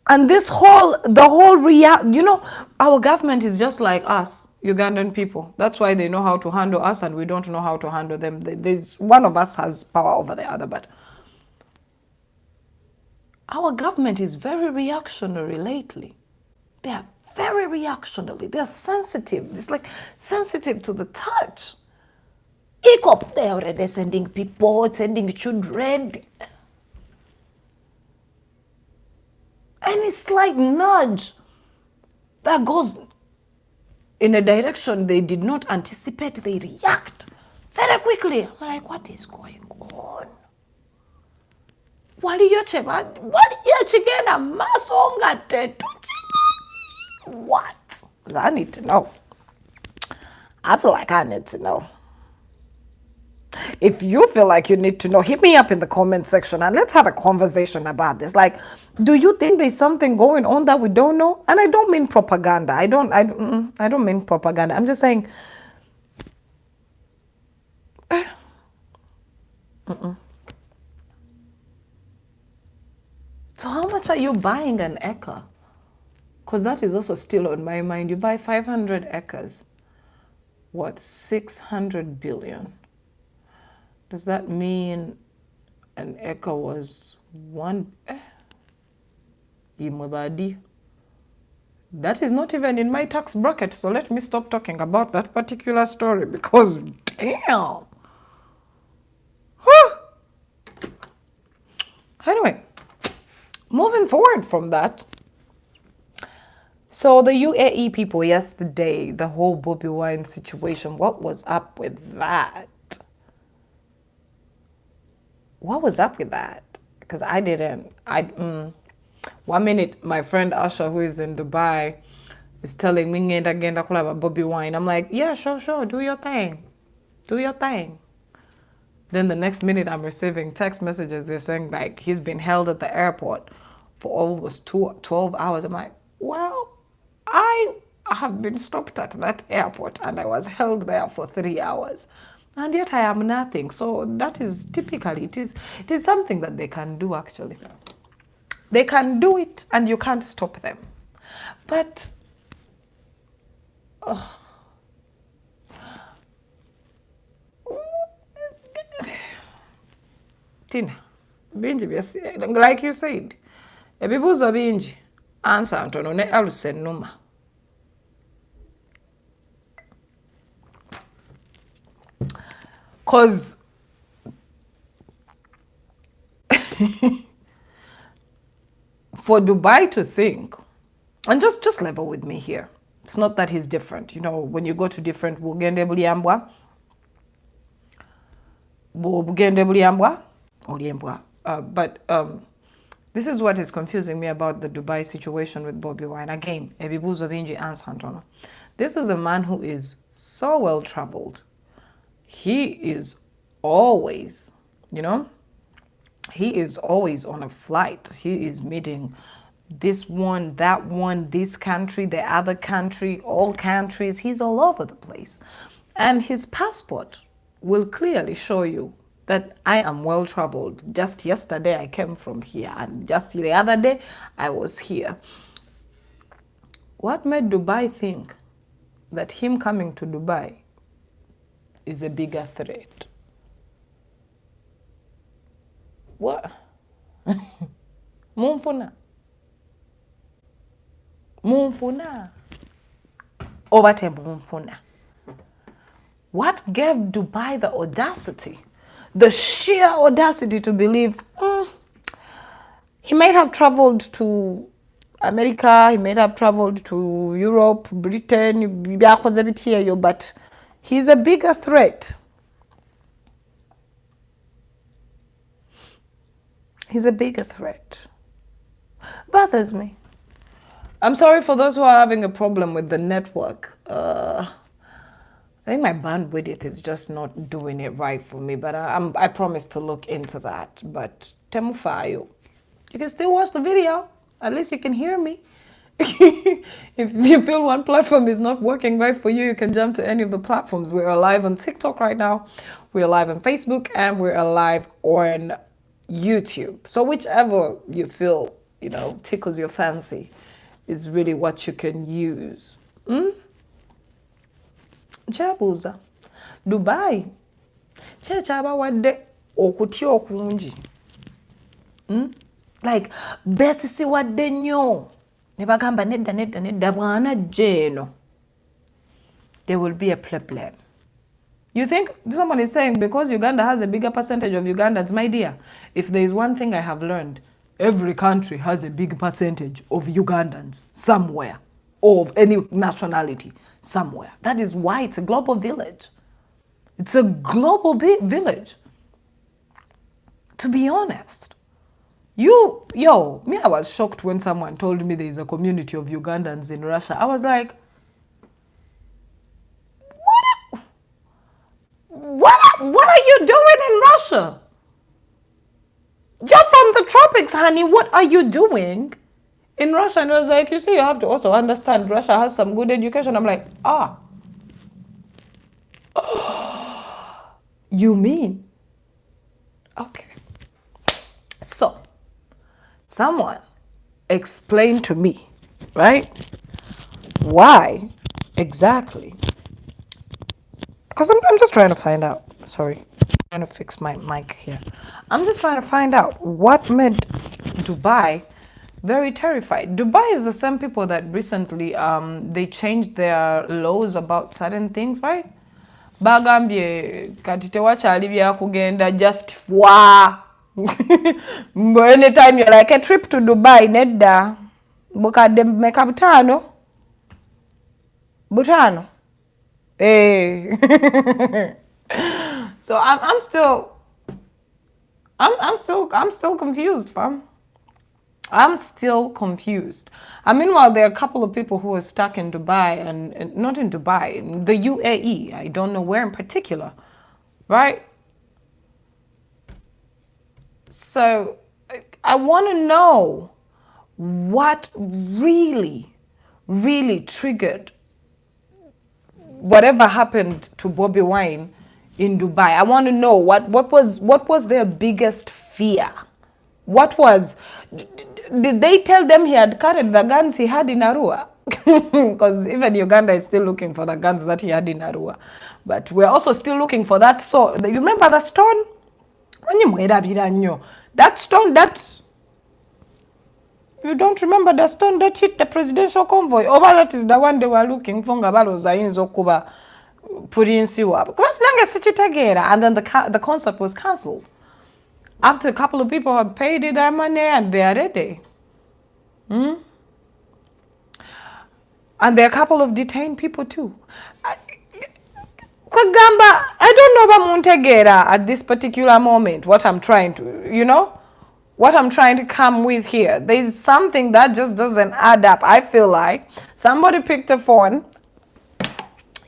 And the whole you know, our government is just like us, Ugandan people. That's why they know how to handle us and we don't know how to handle them. There's one of us has power over the other, but our government is very reactionary lately. They are very reactionary. They're sensitive. It's like sensitive to the touch. ECOP, they're already sending people, sending children. Any slight nudge that goes in a direction they did not anticipate, they react very quickly. I'm like, what is going on? What? I need to know. I feel like I need to know. If you feel like you need to know, hit me up in the comment section and let's have a conversation about this. Like, do you think there's something going on that we don't know? And I don't mean propaganda. I don't mean propaganda. I'm just saying. So how much are you buying an acre? Because that is also still on my mind. You buy 500 acres. What, 600 billion? Does that mean an acre was one? That is not even in my tax bracket. So let me stop talking about that particular story because damn. Anyway, moving forward from that. So the UAE people yesterday, the whole Bobi Wine situation, what was up with that? What was up with that? Because I didn't. 1 minute, my friend Asha, who is in Dubai, is telling me again about Bobi Wine. I'm like, yeah, sure, do your thing. Do your thing. Then the next minute, I'm receiving text messages. They're saying, like, he's been held at the airport for almost 12 hours. I'm like, well, I have been stopped at that airport and I was held there for 3 hours. And yet I am nothing. So that is typically, it is something that they can do actually. They can do it and you can't stop them. But, Tina, binji, like you said, ebibuzo binji, answer ntono ne alusenuma. Because for Dubai to think, and just level with me here, It's not that he's different. You know, when you go to different, bugende buliambwa, but this is what is confusing me about the Dubai situation with Bobby Wine. Again, ebibuzo bingi answer. This is a man who is so well traveled. He is always, you know, he is always on a flight. He is meeting this one, that one, this country, the other country, all countries. He's all over the place. And his passport will clearly show you that I am well traveled. Just yesterday I came from here, and just the other day I was here. What made Dubai think that him coming to Dubai is a bigger threat? What? Mumfuna. Obate mumfuna. What gave Dubai the audacity, the sheer audacity to believe he might have traveled to America, he might have traveled to Europe, Britain, but he's a bigger threat. He's a bigger threat. Bothers me. I'm sorry for those who are having a problem with the network. I think my bandwidth is just not doing it right for me, but I promise to look into that. But Temufayo, you can still watch the video. At least you can hear me. If you feel one platform is not working right for you, you can jump to any of the platforms. We're live on TikTok right now. We're live on Facebook, and we're live on YouTube. So whichever you feel, you know, tickles your fancy is really what you can use. Chabuza. Dubai. Chaba wadde okutya okungi. Like, besisi wadde nnyo. Ne bagamba nedda bwana jeno. There will be a problem. You think someone is saying because Uganda has a bigger percentage of Ugandans? My dear, if there is one thing I have learned, every country has a big percentage of Ugandans somewhere, or of any nationality somewhere. That is why it's a global village. It's a global village. To be honest. Me, I was shocked when someone told me there is a community of Ugandans in Russia. I was like, what are you doing in Russia? You're from the tropics, honey. What are you doing in Russia? And I was like, you see, you have to also understand Russia has some good education. I'm like, you mean? Okay. So, someone explain to me, right? Why exactly? Because I'm just trying to find out. Sorry, I'm trying to fix my mic here. I'm just trying to find out what made Dubai very terrified. Dubai is the same people that recently they changed their laws about certain things, right? Bagambye kati tewakyali byakugenda just fwa. Anytime you're like a trip to Dubai, nedda bukadde meka butano. Hey. So I'm still confused, fam. I'm still confused. Meanwhile, there are a couple of people who are stuck in Dubai and not in Dubai, in the UAE. I don't know where in particular, right? So I want to know what really triggered whatever happened to Bobby Wine in Dubai. I want to know what was their biggest fear. Did they tell them he had carried the guns he had in Arua? Because even Uganda is still looking for the guns that he had in Arua. But we're also still looking for that. So you remember the stone? That stone that... You don't remember the stone that hit the presidential convoy? Over that is the one they were looking for. And then the concert was cancelled. After a couple of people have paid their money and they are ready. And there are a couple of detained people too. Kwagamba, I don't know about Montegera at this particular moment, what I'm trying to, what I'm trying to come with here. There's something that just doesn't add up. I feel like somebody picked a phone.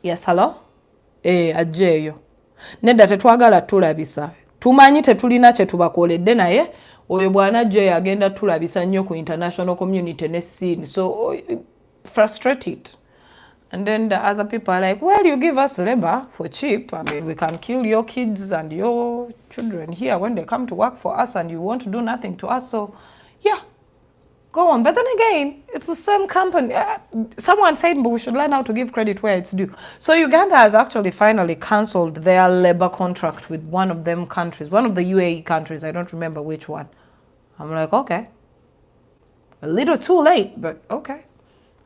Yes, hello? Ajeyo. Nedda tetwagala tulabisa. Tumanyi tetulina kye tubakoledde naye oyo bwana Jay agenda tulabisa nnyo ku international community ne scene. So frustrated. And then the other people are like, well, you give us labor for cheap. I mean, we can kill your kids and your children here when they come to work for us and you want to do nothing to us. So, yeah, go on. But then again, it's the same company. Someone said, but we should learn how to give credit where it's due. So Uganda has actually finally cancelled their labor contract with one of them countries, one of the UAE countries. I don't remember which one. I'm like, okay. A little too late, but okay.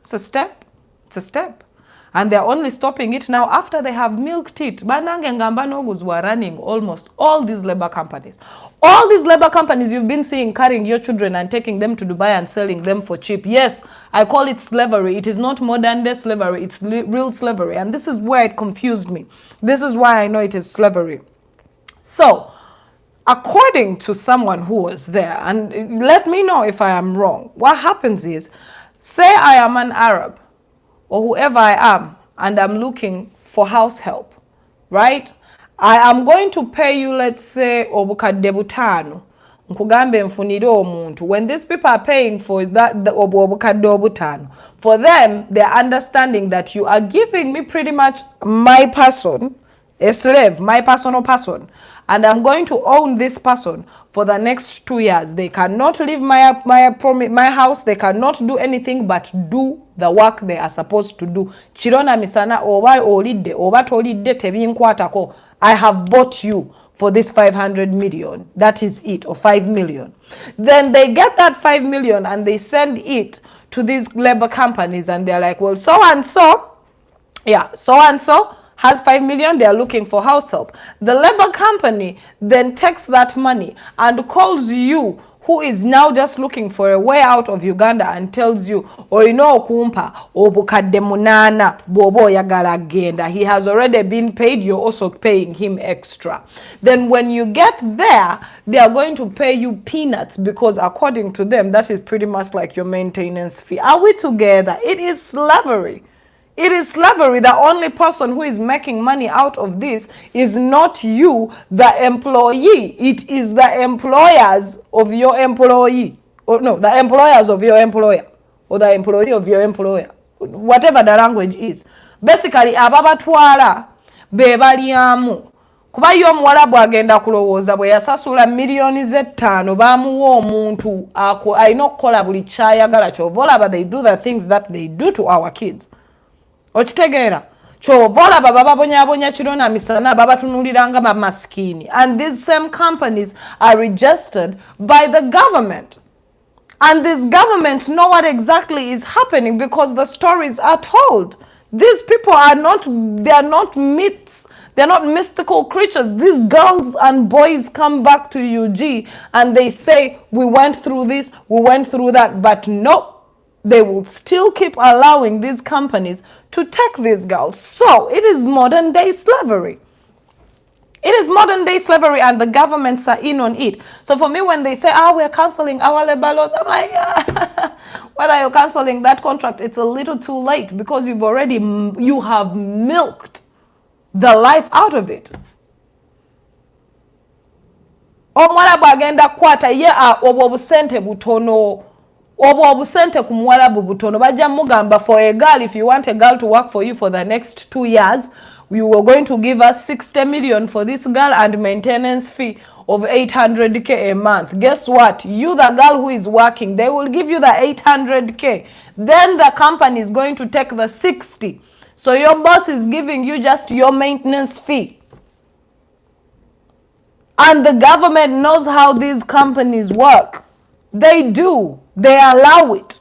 It's a step. It's a step. And they're only stopping it now after they have milked it. Banange Ngambanogus were running almost all these labor companies. All these labor companies you've been seeing carrying your children and taking them to Dubai and selling them for cheap. Yes, I call it slavery. It is not modern day slavery. It's real slavery. And this is where it confused me. This is why I know it is slavery. So, according to someone who was there, and let me know if I am wrong, what happens is, say I am an Arab, or whoever I am, and I'm looking for house help, right? I am going to pay you, let's say, obukadde butaano. Nkugambe mfunire omuntu. When these people are paying for that, obukadde obutaano, for them, they're understanding that you are giving me pretty much my person, a slave, my personal person, and I'm going to own this person for the next 2 years. They cannot leave my house. They cannot do anything but do the work they are supposed to do. Chirona misana oba olidde oba tolidde tebinkwatako. I have bought you for this 500 million. That is it, or 5 million. Then they get that 5 million and they send it to these labor companies and they're like, well, so and so has 5 million, they are looking for house help. The labor company then takes that money and calls you, who is now just looking for a way out of Uganda, and tells you, kumpa obukadde munana bobo yagala agenda. He has already been paid, you're also paying him extra. Then when you get there, they are going to pay you peanuts because according to them, that is pretty much like your maintenance fee. Are we together? It is slavery. It is slavery. The only person who is making money out of this is not you, the employee. It is the employers of your employee. Or no, the employers of your employer. Or the employee of your employer. Whatever the language is. Basically, ababatwala bebaliamu. Kuba yo omuwalabu agenda kulowooza bwe yasasula millions zetano bamuwa omuntu alina okukola buli kyayagala kyova olaba they do the things that they do to our kids. Okitegeera kyova baba babonyabonya kiro na misana babatunuliranga bamaskini. And these same companies are registered by the government. And these governments know what exactly is happening because the stories are told. These people are not, they are not myths. They're not mystical creatures. These girls and boys come back to UG and they say, we went through this, we went through that, but no. They will still keep allowing these companies to take these girls. So it is modern day slavery. It is modern day slavery and the governments are in on it. So for me, when they say, we're cancelling our labor laws, I'm like, whether you're cancelling that contract, it's a little too late because you have milked the life out of it. Omwalabu agenda kwata ye obwo obusente butono. Obo obusente ku muwalabu butono bajja mugamba for a girl, if you want a girl to work for you for the next 2 years, you were going to give us 60 million for this girl and maintenance fee of 800k a month. Guess what? You, the girl who is working, they will give you the 800k. Then the company is going to take the 60. So your boss is giving you just your maintenance fee. And the government knows how these companies work. They do. They allow it.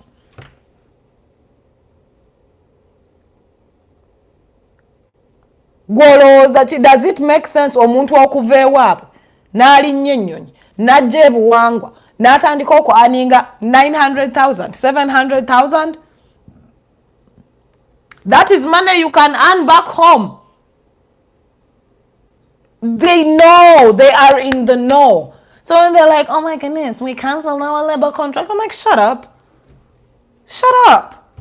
Does it make sense omuntu okuva ewaabwe n'alinnya ennyonyi n'ajja ebuwangwa n'atandika oku aninga 900,000 700,000? That is money you can earn back home. They know. They are in the know. So when they're like, oh my goodness, we cancel our labor contract, I'm like, shut up. Shut up.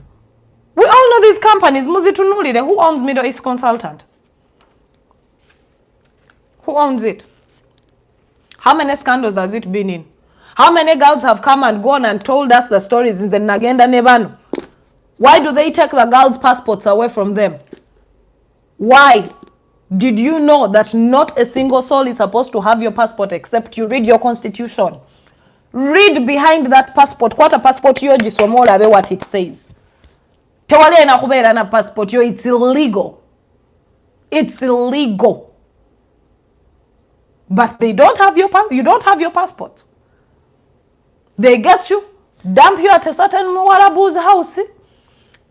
We all know these companies. Muzitunulide, who owns Middle East Consultant? Who owns it? How many scandals has it been in? How many girls have come and gone and told us the stories in the Nagenda Nebano? Why do they take the girls' passports away from them? Why? Did you know that not a single soul is supposed to have your passport except you read your constitution? Read behind that passport. What a passport yo jisomola be what it says. Tewale na kubeera na passport yo, it's illegal. It's illegal. But they don't have you don't have your passport. They get you, dump you at a certain Mwarabu's house.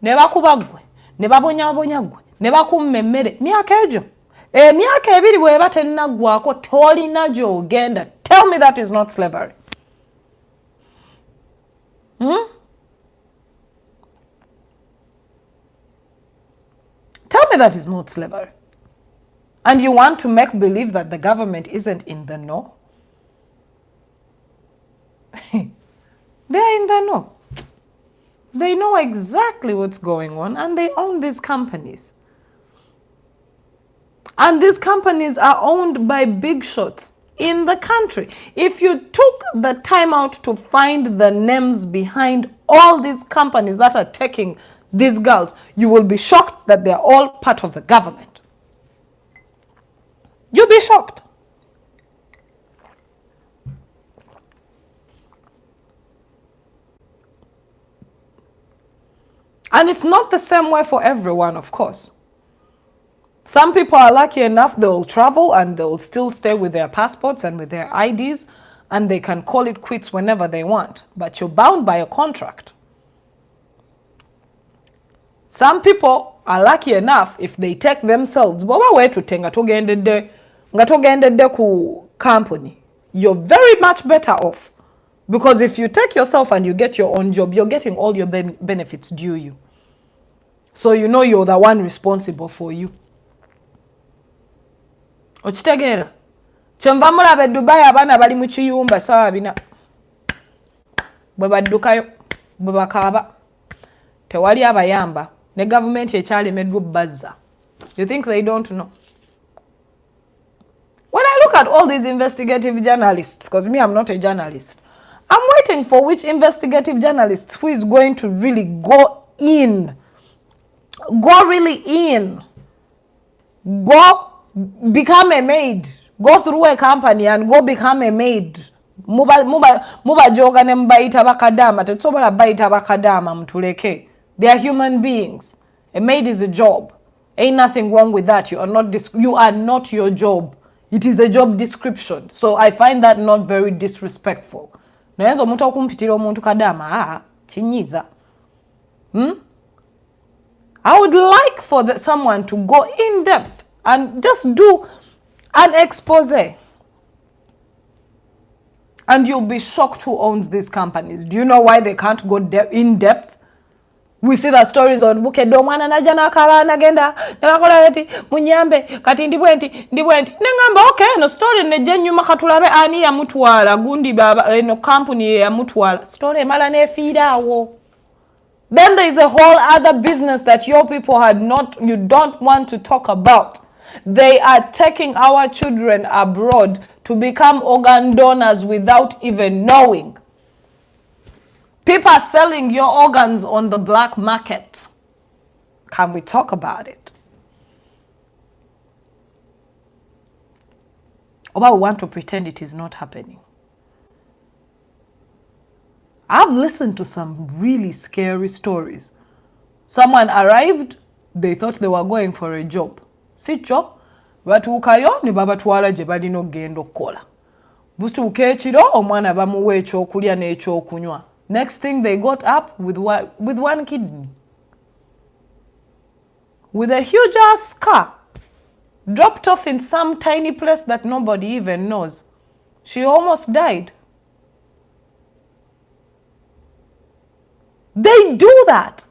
Never kubagwe, never bonyabonyagwe, never kummemere. Miaka ejo. Miaka ebiri bwe batenna gwako tolina gy'ogenda. Tell me that is not slavery. Tell me that is not slavery. And you want to make believe that the government isn't in the know? They're in the know. They know exactly what's going on, and they own these companies. And these companies are owned by big shots in the country. If you took the time out to find the names behind all these companies that are taking these girls, you will be shocked that they're all part of the government. You'll be shocked. And it's not the same way for everyone, of course. Some people are lucky enough, they'll travel and they'll still stay with their passports and with their IDs, and they can call it quits whenever they want. But you're bound by a contract. Some people are lucky enough if they take themselves, ku company, you're very much better off. Because if you take yourself and you get your own job, you're getting all your benefits due you. So you know you're the one responsible for you. Ochitegera. Chemba mulabe Dubai abana bali mu kiyumba sawa bina. Bwe baddukayo, bwe bakaaba. Tewali abayamba. Ne government ekyalemeddwa bazza. You think they don't know? When I look at all these investigative journalists, because me, I'm not a journalist, I'm waiting for which investigative journalist who is going to really go in. Go really in. Go become a maid. Go through a company and go become a maid. Muba joga ne mbaita bakadama. Tetsobola baita bakadama mtuleke. They are human beings. A maid is a job. Ain't nothing wrong with that. You are not your job. It is a job description. So I find that not very disrespectful. Nayenza omuntu okumpitira omuntu kadama kinyiza. I would like for someone to go in depth and just do an expose. And you'll be shocked who owns these companies. Do you know why they can't go in depth? We see the stories on Bukedo mwana naja nakala nagenda nabakola eti munyambe kati ndibwenti nengamba okay no story neje nyuma katulabe ani ya mutwala gundi baba no company ya mutwala story mala ne fidawo. Then there is a whole other business that your people you don't want to talk about. They are taking our children abroad to become organ donors without even knowing. People are selling your organs on the black market. Can we talk about it? Or we want to pretend it is not happening. I've listened to some really scary stories. Someone arrived, they thought they were going for a job. Sicho, batuukayo ne babatwala gye balina okugenda okukola. Butuuka ekiro omwana bamuwa ekyokulya n'ekyokunywa. Next thing they got up with one kidney. With a huge ass scar. Dropped off in some tiny place that nobody even knows. She almost died. They do that.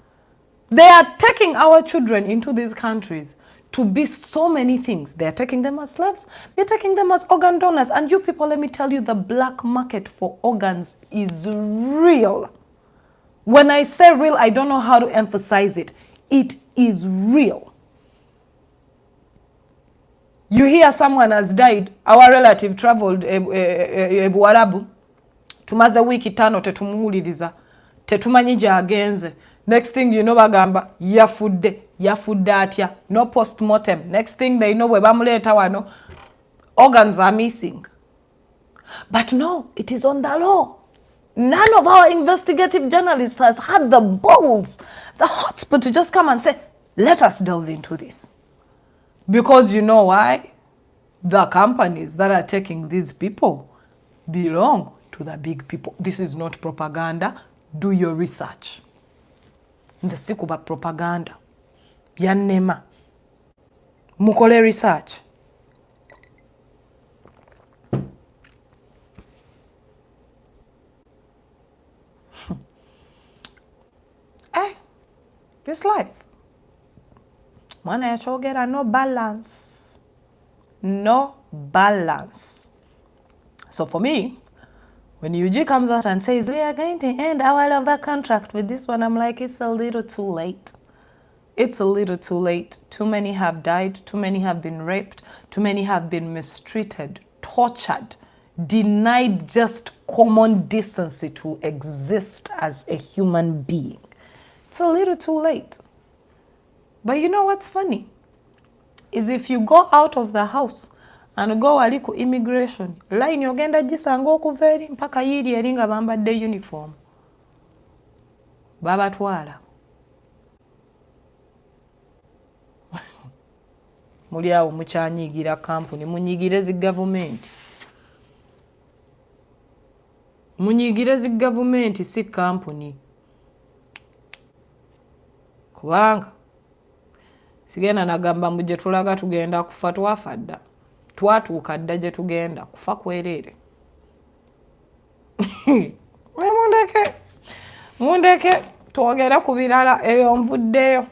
They are taking our children into these countries to be so many things. They're taking them as slaves. They're taking them as organ donors. And you people, let me tell you, the black market for organs is real. When I say real, I don't know how to emphasize it. It is real. You hear someone has died, our relative traveled Buarabu, tumaze wiki tano tetumuwuliriza, tetumanyi gy'agenze. Next thing you know bagamba yafudde atya, no post-mortem. Next thing they know bwe bamuleeta wano, organs are missing. But no, it is on the law. None of our investigative journalists has had the balls, the chutzpah to just come and say, let us delve into this. Because you know why? The companies that are taking these people belong to the big people. This is not propaganda. Do your research. Nze sikuba propaganda. Byannema. Mukole research. This life. Mwana yachogera no balance. No balance. So for me, when UG comes out and says, we are going to end our labor contract with this one, I'm like, it's a little too late. It's a little too late. Too many have died. Too many have been raped. Too many have been mistreated, tortured, denied just common decency to exist as a human being. It's a little too late. But you know what's funny? Is if you go out of the house and go wali ku immigration, line yogenda gisanga okuva eri mpaka yiri eri nga bambadde uniform. Babatwala. Muli awo mukyanyigira kampuni, munyigire zi government. Munyigire zi government si kampuni. Kubanga sigenda nagamba mbu gye tulaga tugenda kufa twafa dda. Twatuuka dda gye tugenda kufa kwereere. Mundeke twogera ku birala eyo nvuddeyo.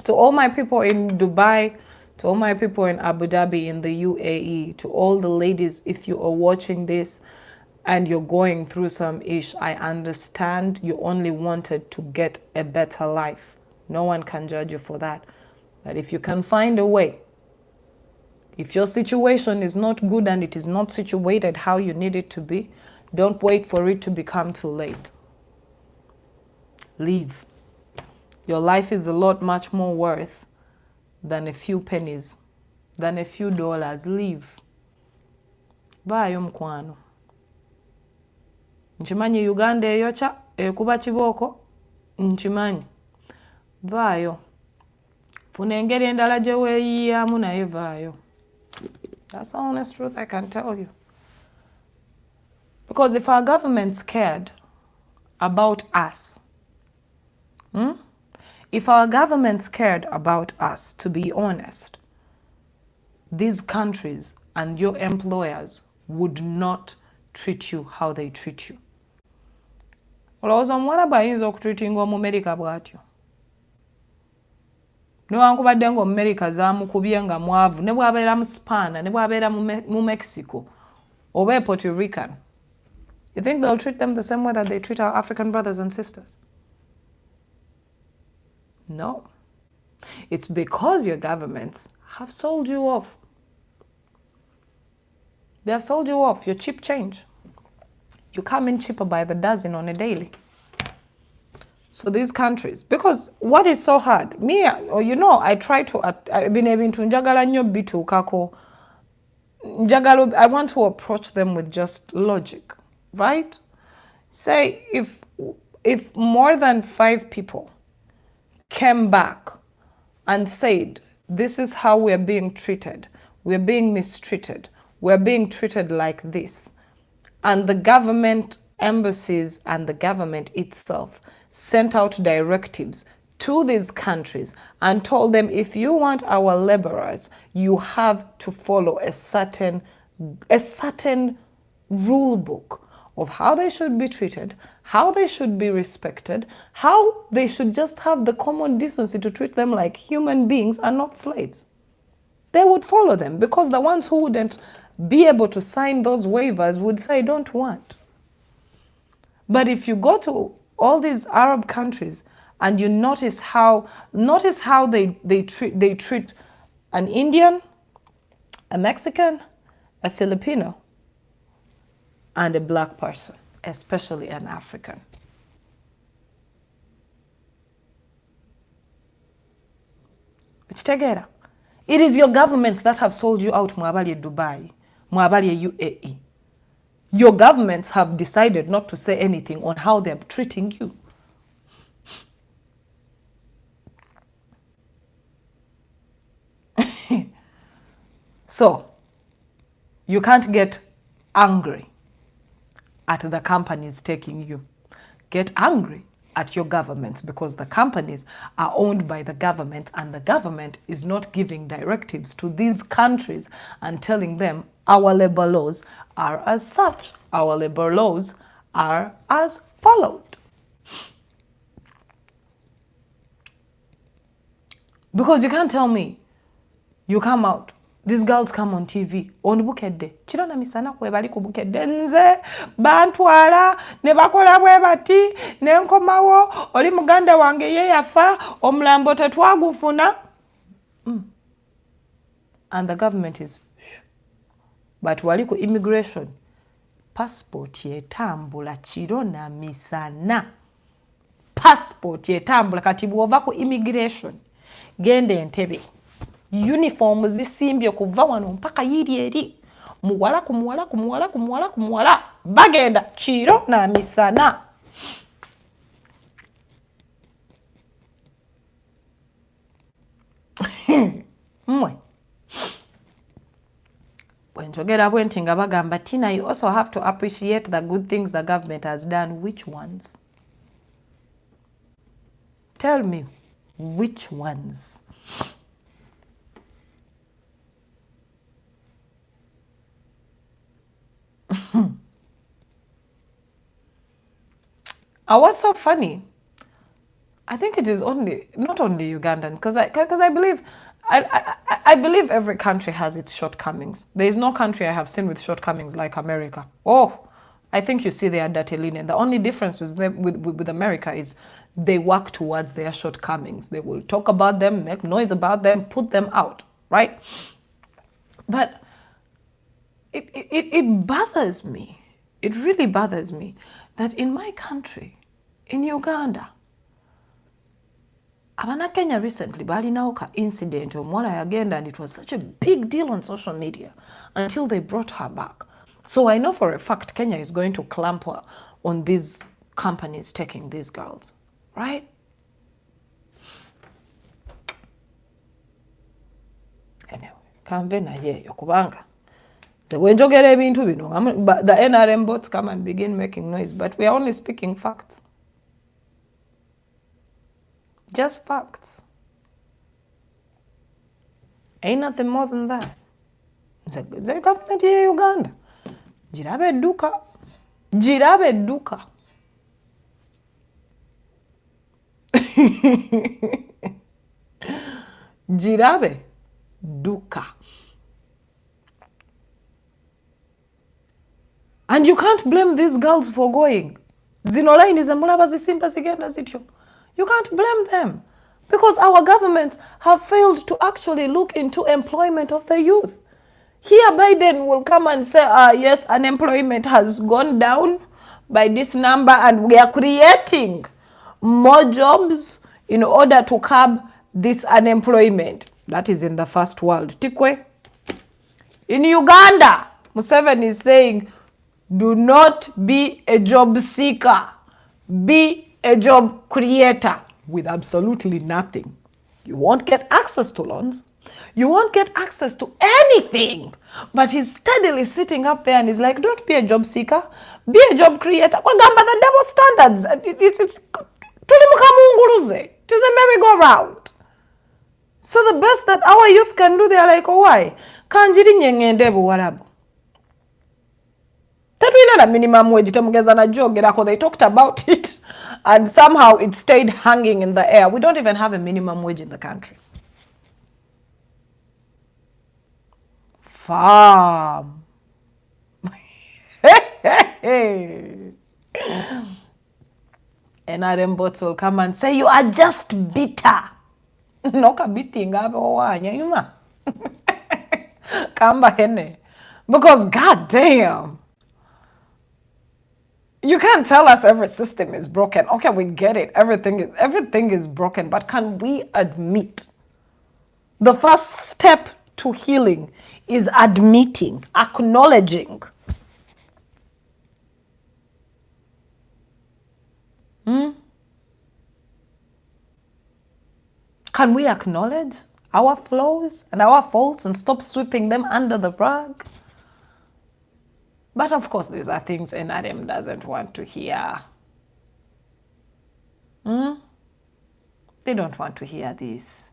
To all my people in Dubai, to all my people in Abu Dhabi, in the UAE, to all the ladies, if you are watching this and you're going through some ish, I understand you only wanted to get a better life. No one can judge you for that. But if you can find a way, if your situation is not good and it is not situated how you need it to be, don't wait for it to become too late. Leave. Your life is a lot much more worth than a few pennies, than a few dollars. Leave. Bayo mkwano. Nchimanyi Uganda eyocha kuba kiboko. Nchimanyi. Bayo. Funa engeri endala gye weeyiyamu naye vaayo. That's the honest truth I can tell you. Because if our governments cared about us, if our governments cared about us, to be honest, these countries and your employers would not treat you how they treat you. Olowooza omuwala bw'ayinza okutreatinga Omumerika bw'atyo. Newankubadde ng'Omumerika zaamukubye nga mwavu, ne bw'abeera mu Spain, ne bw'abeera mu Mexico, oba e Puerto Rican. You think they'll treat them the same way that they treat our African brothers and sisters? No. It's because your governments have sold you off. They have sold you off. You're cheap change. You come in cheaper by the dozen on a daily. So these countries, because what is so hard? Me, you know, I try to, I've been able to njagala nnyo bituukako. I want to approach them with just logic, right? Say if more than 5 people came back and said, this is how we're being treated, we're being mistreated, we're being treated like this, and the government, embassies and the government itself sent out directives to these countries and told them, if you want our laborers, you have to follow a certain rule book of how they should be treated, how they should be respected, how they should just have the common decency to treat them like human beings and not slaves. They would follow them, because the ones who wouldn't be able to sign those waivers would say, don't want. But if you go to all these Arab countries and you notice how they treat an Indian, a Mexican, a Filipino, and a black person, especially an African. It is your governments that have sold you out, mwabali Dubai, mwabali UAE. Your governments have decided not to say anything on how they're treating you. So, you can't get angry at the companies taking you. Get angry at your governments, because the companies are owned by the government, and the government is not giving directives to these countries and telling them our labor laws are as such, our labor laws are as followed. Because you can't tell me, you come out, these girls come on TV, on bukedde. Chirona misana kwe bali ku bukedde nze, bantwala, ne bakola bwe bati, ne nkomawo, oli muganda wange ye yafa, omulambo tetwagufuna. And the government is, but wali ku immigration, passport yetambula chirona misana. Passport yetambula kati bwova ku immigration. Gende Entebbe. Uniform zisimbye kuva wano mpaka yiri eri. Muwala kumuwala kumuwala kumuwala kumuwala. Bagenda chiro na misana. Mwe. When njogera bwenti nga bagamba Tina, you also have to appreciate the good things the government has done. Which ones? Tell me, which ones? What's so funny? I think it is not only Ugandan, because I believe I believe every country has its shortcomings. There is no country I have seen with shortcomings like America. Oh, I think you see their dirty linen. The only difference with America is they work towards their shortcomings. They will talk about them, make noise about them, put them out, right? But it bothers me. It really bothers me that in my country, in Uganda, Abana Kenya recently, balinawo ka incident omuwala yagenda, and it was such a big deal on social media until they brought her back. So I know for a fact Kenya is going to clamp on these companies taking these girls, right? Anyway, kanve naye yokubanga. The NRM bots come and begin making noise, but we are only speaking facts. Just facts. Ain't nothing more than that. The government here in Uganda. Jirabe duka. Jirabe duka. Jirabe duka. And you can't blame these girls for going. Zinolaini zambula bazisimba zigenda zityo. You can't blame them, because our governments have failed to actually look into employment of the youth. Here Biden will come and say, yes, unemployment has gone down by this number and we are creating more jobs in order to curb this unemployment. That is in the first world. Tikwe. In Uganda, Museveni is saying, do not be a job seeker. Be a job creator with absolutely nothing. You won't get access to loans. You won't get access to anything. But he's steadily sitting up there and he's like, don't be a job seeker. Be a job creator. The double standards. It's a merry-go-round. So the best that our youth can do, they're like, oh, why? Kanjiri nyengende warabu. tetulina na minimum wage temugeza na jogerako. They talked about it and somehow it stayed hanging in the air. We don't even have a minimum wage in the country. Farm. And Adam bots will come and say, you are just bitter. Noka biting yuma. Kamba hene. Because god damn. You can't tell us every system is broken. Okay, we get it. Everything is broken. But can we admit the first step to healing is admitting, acknowledging. Can we acknowledge our flaws and our faults and stop sweeping them under the rug? But of course, these are things an Adam doesn't want to hear. They don't want to hear this.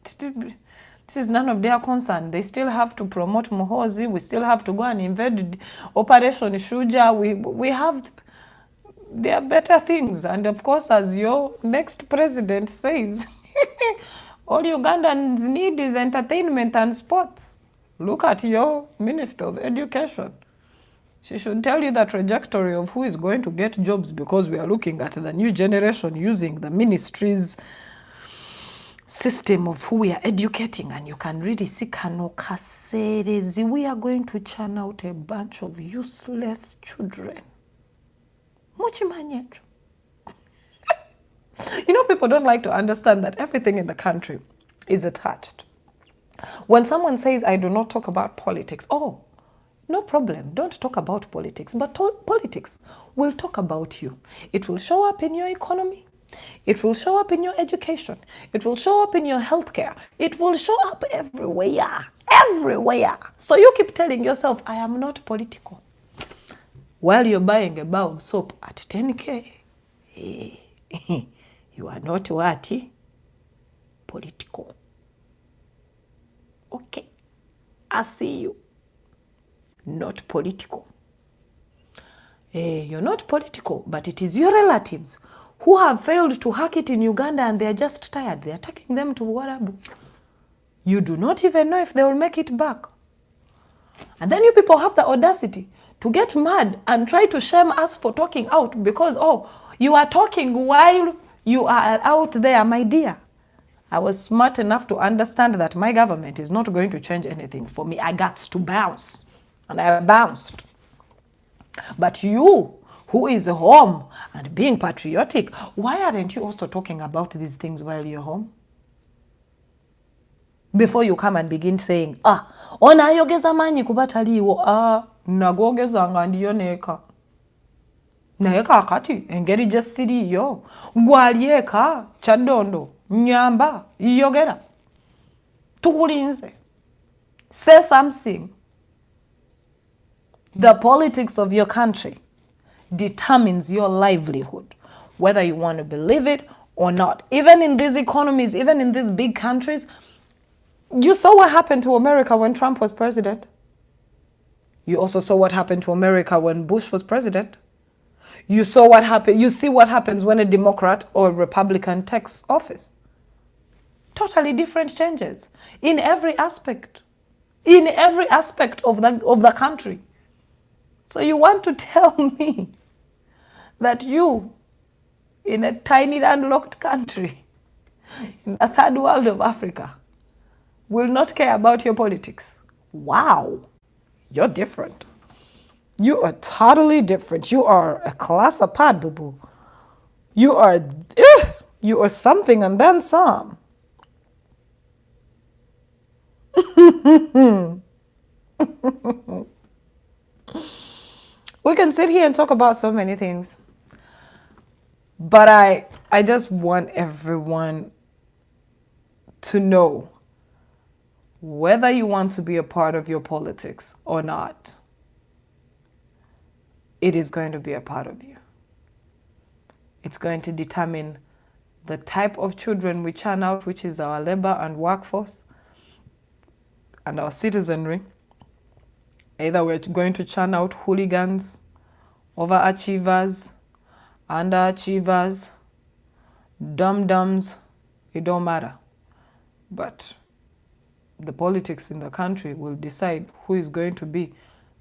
This is none of their concern. They still have to promote Muhoozi. We still have to go and invade Operation Shuja. We have, there are better things. And of course, as your next president says, all Ugandans need is entertainment and sports. Look at your Minister of Education. She should tell you the trajectory of who is going to get jobs, because we are looking at the new generation using the ministry's system of who we are educating, and you can really see kano kaserezi. We are going to churn out a bunch of useless children. Muchimanyetu. You know, people don't like to understand that everything in the country is attached. When someone says, I do not talk about politics, oh, no problem, don't talk about politics, but politics will talk about you. It will show up in your economy. It will show up in your education. It will show up in your healthcare. It will show up everywhere. Everywhere. So you keep telling yourself, I am not political, while you're buying a bar of soap at 10K. You are not what? Political. Okay. I see you. Not political. You're not political, but it is your relatives who have failed to hack it in Uganda and they're just tired. They're taking them to Warabu. You do not even know if they will make it back. And then you people have the audacity to get mad and try to shame us for talking out because, oh, you are talking while you are out there, my dear. I was smart enough to understand that my government is not going to change anything for me. I got to bounce. And I bounced. But you, who is home and being patriotic, why aren't you also talking about these things while you're home? Before you come and begin saying, onayogeza manyi kubataliwo, nagogezanga ndiyo neka. Naeka akati, engeri jesiriyo, gwalieka, chadondo, nyamba, yogera. Tukulinze. Say something. The politics of your country determines your livelihood, whether you want to believe it or not. Even in these economies, even in these big countries, you saw what happened to America when Trump was president. You also saw what happened to America when Bush was president. You saw what happened. You see what happens when a Democrat or a Republican takes office. Totally different changes in every aspect. In every aspect of the country. So you want to tell me that you, in a tiny landlocked country, in the third world of Africa, will not care about your politics? Wow, you're different. You are totally different. You are a class apart, boo-boo. You are something and then some. We can sit here and talk about so many things. But I just want everyone to know, whether you want to be a part of your politics or not, it is going to be a part of you. It's going to determine the type of children we churn out, which is our labor and workforce and our citizenry. Either we're going to churn out hooligans overachievers, underachievers, dum-dums, it don't matter. But the politics in the country will decide who is going to be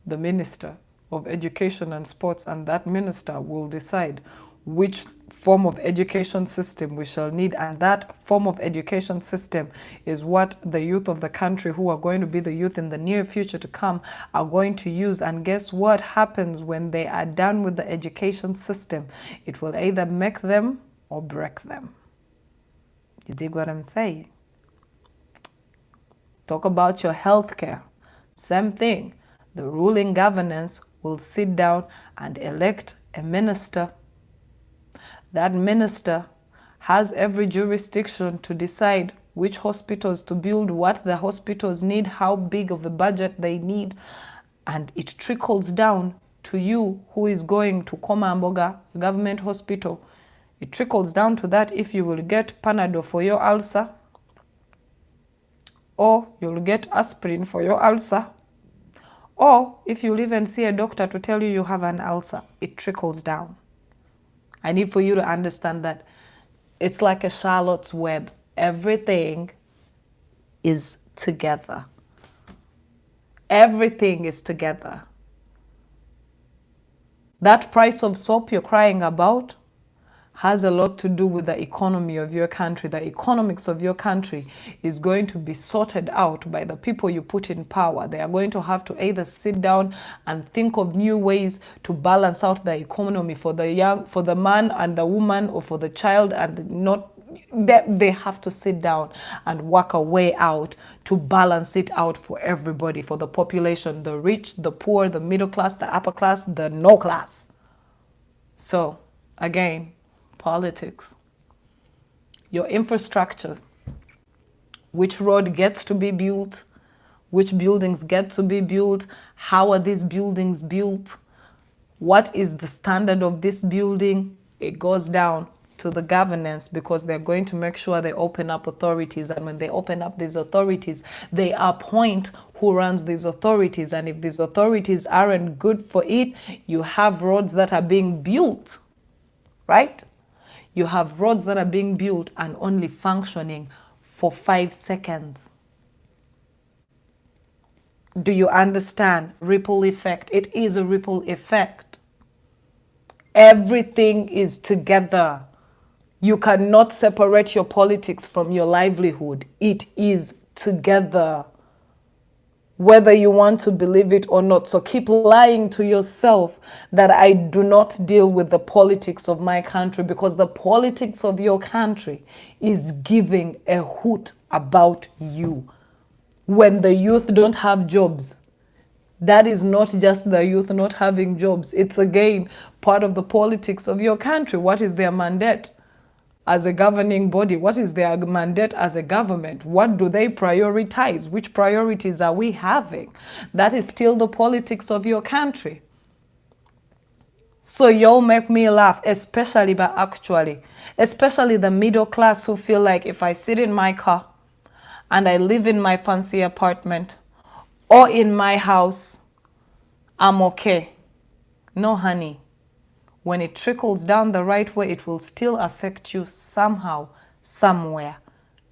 the Minister of Education and Sports, and that minister will decide which form of education system we shall need, and that form of education system is what the youth of the country, who are going to be the youth in the near future to come, are going to use. And guess what happens when they are done with the education system? It will either make them or break them. You dig what I'm saying? Talk about your healthcare. Same thing. The ruling governance will sit down and elect a minister. That minister has every jurisdiction to decide which hospitals to build, what the hospitals need, how big of a budget they need, and it trickles down to you who is going to Komamboga government hospital. It trickles down to that if you will get Panadol for your ulcer, or you'll get aspirin for your ulcer, or if you'll even see a doctor to tell you you have an ulcer. It trickles down. I need for you to understand that it's like a Charlotte's Web. Everything is together. Everything is together. That price of soap you're crying about has a lot to do with the economy of your country. The economics of your country is going to be sorted out by the people you put in power. They are going to have to either sit down and think of new ways to balance out the economy for the young, for the man and the woman, or for the child, and not they have to sit down and work a way out to balance it out for everybody, for the population, the rich, the poor, the middle class, the upper class, the no class. So again, politics, your infrastructure, which road gets to be built, which buildings get to be built, how are these buildings built, what is the standard of this building, it goes down to the governance, because they're going to make sure they open up authorities, and when they open up these authorities, they appoint who runs these authorities, and if these authorities aren't good for it, you have roads that are being built, right? You have roads that are being built and only functioning for 5 seconds. Do you understand? Ripple effect. It is a ripple effect. Everything is together. You cannot separate your politics from your livelihood. It is together, whether you want to believe it or not. So keep lying to yourself that I do not deal with the politics of my country, because the politics of your country is giving a hoot about you. When the youth don't have jobs, that is not just the youth not having jobs. It's again part of the politics of your country. What is their mandate as a governing body? What is their mandate as a government? What do they prioritize? Which priorities are we having? That is still the politics of your country. So y'all make me laugh, especially the middle class, who feel like if I sit in my car and I live in my fancy apartment or in my house, I'm okay. No, honey. When it trickles down the right way, it will still affect you somehow, somewhere.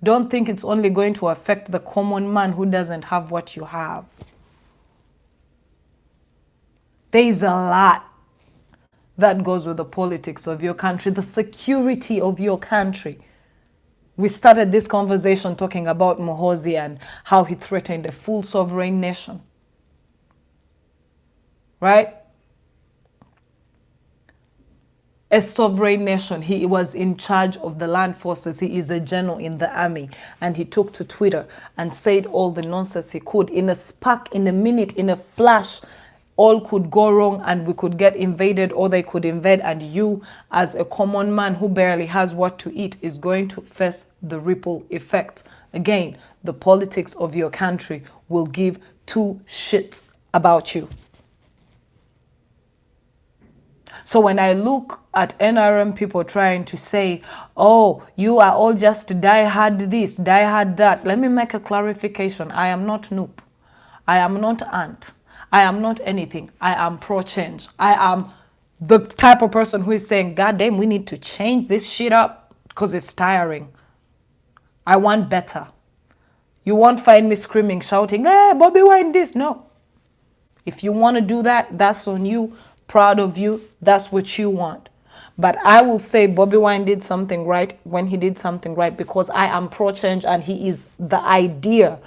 Don't think it's only going to affect the common man who doesn't have what you have. There is a lot that goes with the politics of your country, the security of your country. We started this conversation talking about Muhoozi and how he threatened a full sovereign nation. Right? A sovereign nation. He was in charge of the land forces. He is a general in the army. And he took to Twitter and said all the nonsense he could. In a spark, in a minute, in a flash, all could go wrong and we could get invaded, or they could invade, and you as a common man who barely has what to eat is going to face the ripple effect. Again, the politics of your country will give two shits about you. So when I look at NRM people trying to say, oh, you are all just die-hard this, die-hard that, let me make a clarification. I am not Noop. I am not Ant. I am not anything. I am pro-change. I am the type of person who is saying, God damn, we need to change this shit up because it's tiring. I want better. You won't find me screaming, shouting, hey, Bobby Wine this. No. If you want to do that, that's on you. Proud of you. That's what you want. But I will say Bobby Wine did something right when he did something right, because I am pro-change, and he is, the idea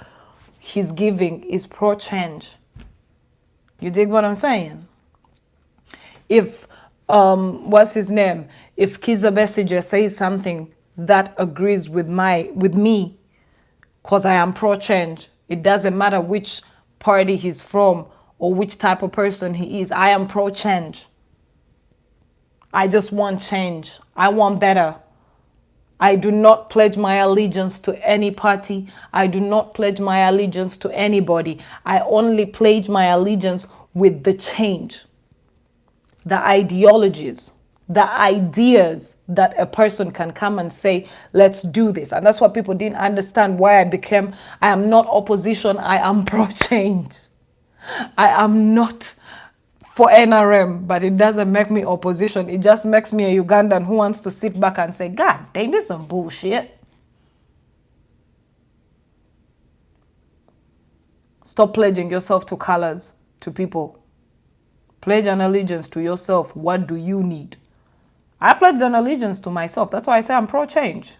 he's giving is pro-change. You dig what I'm saying? If, what's his name? If Kizza Besigye says something that agrees with me, because I am pro-change, it doesn't matter which party he's from or which type of person he is, I am pro-change. I just want change. I want better. I do not pledge my allegiance to any party. I do not pledge my allegiance to anybody. I only pledge my allegiance with the change, the ideologies, the ideas that a person can come and say, let's do this. And that's what people didn't understand, why I am not opposition, I am pro-change. I am not for NRM, but it doesn't make me opposition. It just makes me a Ugandan who wants to sit back and say, God, they did some bullshit. Stop pledging yourself to colors, to people. Pledge an allegiance to yourself. What do you need? I pledged an allegiance to myself. That's why I say I'm pro-change.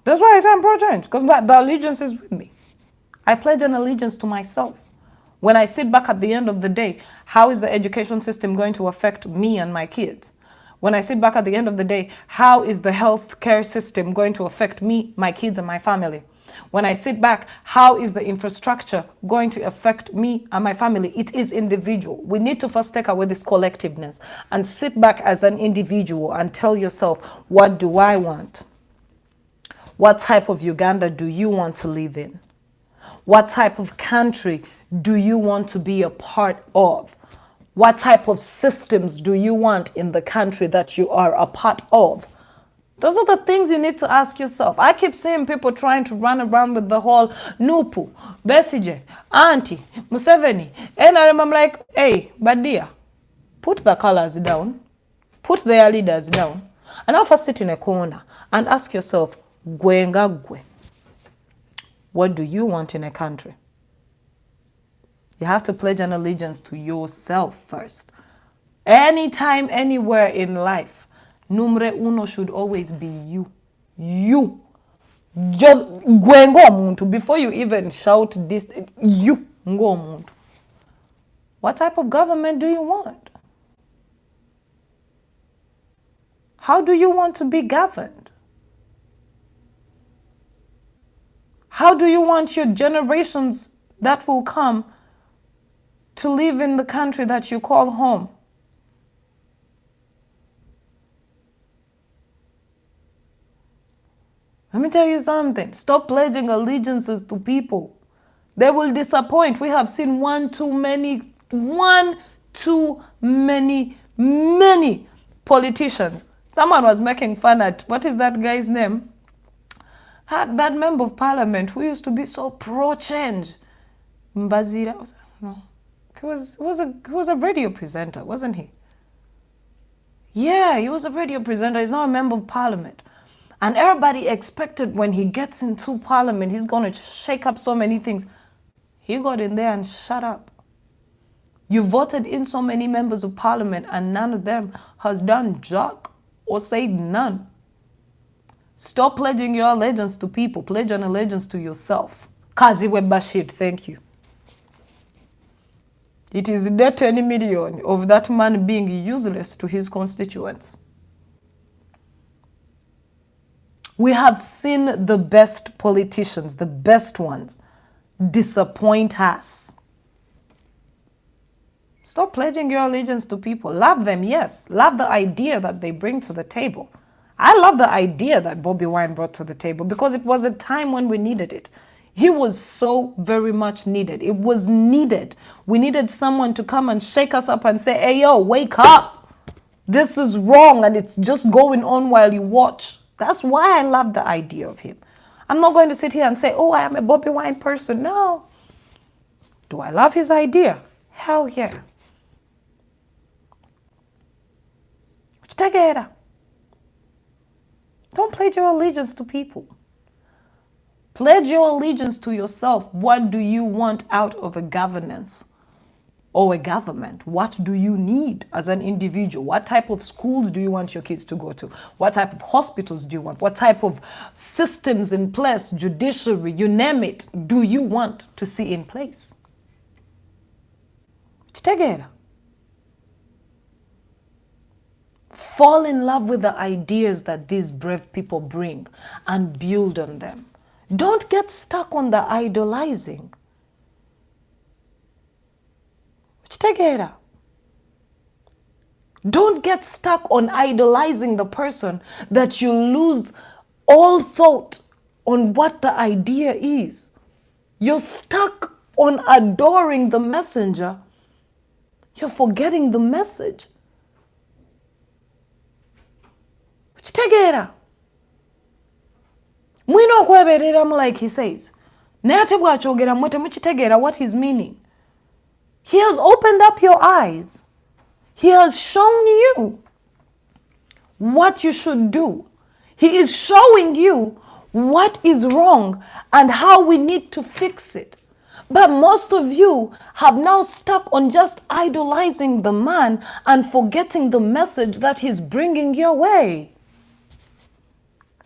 That's why I say I'm pro-change, because the allegiance is with me. I pledge an allegiance to myself. When I sit back at the end of the day, how is the education system going to affect me and my kids? When I sit back at the end of the day, how is the healthcare system going to affect me, my kids, and my family? When I sit back, how is the infrastructure going to affect me and my family? It is individual. We need to first take away this collectiveness and sit back as an individual and tell yourself, what do I want? What type of Uganda do you want to live in? What type of country do you want to be a part of? What type of systems do you want in the country that you are a part of? Those are the things you need to ask yourself. I keep seeing people trying to run around with the whole Nupu, Besigye, Auntie, Museveni, NRM. I'm like, hey, Badia, put the colors down, put their leaders down, and now first sit in a corner and ask yourself, Gwenga Gwe, what do you want in a country? You have to pledge an allegiance to yourself first. Anytime, anywhere in life, numero uno should always be you. You. Before you even shout this, you. What type of government do you want? How do you want to be governed? How do you want your generations that will come to live in the country that you call home? Let me tell you something. Stop pledging allegiances to people. They will disappoint. We have seen one too many politicians. Someone was making fun at, what is that guy's name? That member of parliament who used to be so pro-change. Mbazira, no. He was a radio presenter, wasn't he? Yeah, he was a radio presenter. He's now a member of parliament. And everybody expected when he gets into parliament, he's going to shake up so many things. He got in there and shut up. You voted in so many members of parliament and none of them has done jack or said none. Stop pledging your allegiance to people. Pledge an allegiance to yourself. Kaziwe Bashir, thank you. It is the 20 million of that man being useless to his constituents. We have seen the best politicians, the best ones, disappoint us. Stop pledging your allegiance to people. Love them, yes. Love the idea that they bring to the table. I love the idea that Bobby Wine brought to the table because it was a time when we needed it. He was so very much needed. It was needed. We needed someone to come and shake us up and say, hey, yo, wake up. This is wrong and it's just going on while you watch. That's why I love the idea of him. I'm not going to sit here and say, oh, I am a Bobby Wine person. No. Do I love his idea? Hell yeah. Chitegera. Don't pledge your allegiance to people. Pledge your allegiance to yourself. What do you want out of a governance or a government? What do you need as an individual? What type of schools do you want your kids to go to? What type of hospitals do you want? What type of systems in place, judiciary, you name it, do you want to see in place? Chitegera. Fall in love with the ideas that these brave people bring and build on them. Don't get stuck on the idolizing. Chitegera. Don't get stuck on idolizing the person that you lose all thought on what the idea is. You're stuck on adoring the messenger. You're forgetting the message. Chitegera. Mwino kwebereramu like he says. Nate bwachogera mwete muchitegera what he's meaning. He has opened up your eyes. He has shown you what you should do. He is showing you what is wrong and how we need to fix it. But most of you have now stuck on just idolizing the man and forgetting the message that he's bringing your way.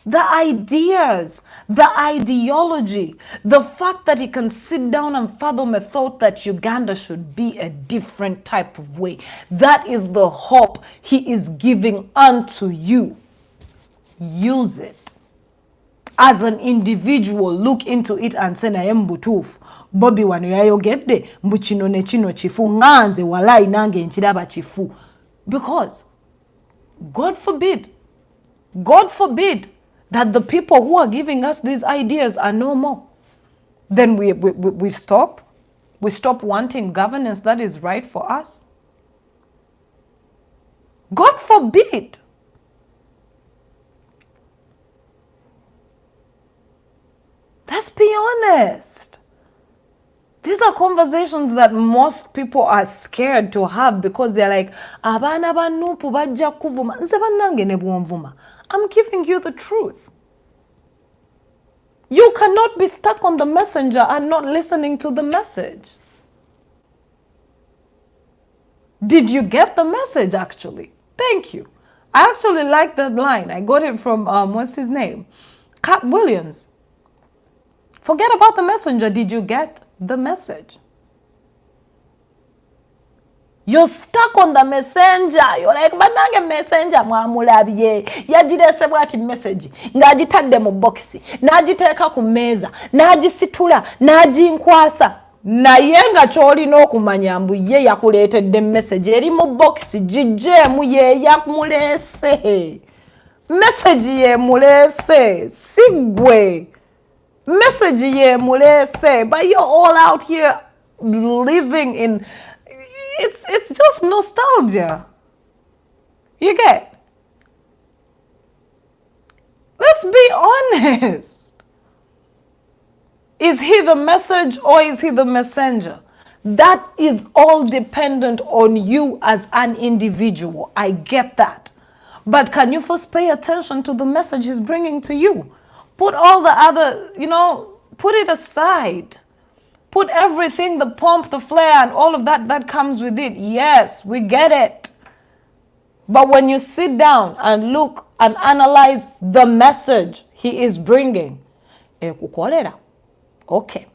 The ideas, the ideology, the fact that he can sit down and fathom a thought that Uganda should be a different type of way. That is the hope he is giving unto you. Use it. As an individual, look into it and say, naye mbutuufu. Bobby wano yayogedde, mbu kino ne kino chifu, nganze walai nange nchiraba chifu. Because, God forbid, that the people who are giving us these ideas are no more. Then we stop. We stop wanting governance that is right for us. God forbid. Let's be honest. These are conversations that most people are scared to have because they're like, abana banupu bajja kuvuma. Nze bannange ne bwonvuma. I'm giving you the truth. You cannot be stuck on the messenger and not listening to the message. Did you get the message actually? Thank you. I actually like that line. I got it from, what's his name? Cat Williams. Forget about the messenger. Did you get the message? You're stuck on the messenger. You're like, banange messenger mwamulabye. Yajirese bwati message. Ngajitadde mu boxi. Najiteeka ku meza. Najisitula. Najinkwasa. Naye nga ky'olina okumanya mbu ye yakuleetedde message eri mu boxi gijeemu ye yamuleese. Message ye muleese. Sigwe. Message ye muleese. But you're all out here living in... It's just nostalgia. You get? Let's be honest. Is he the message or is he the messenger? That is all dependent on you as an individual. I get that. But can you first pay attention to the message he's bringing to you? Put all the other, put it aside. Put everything, the pomp, the flair, and all of that comes with it. Yes, we get it. But when you sit down and look and analyze the message he is bringing, okay.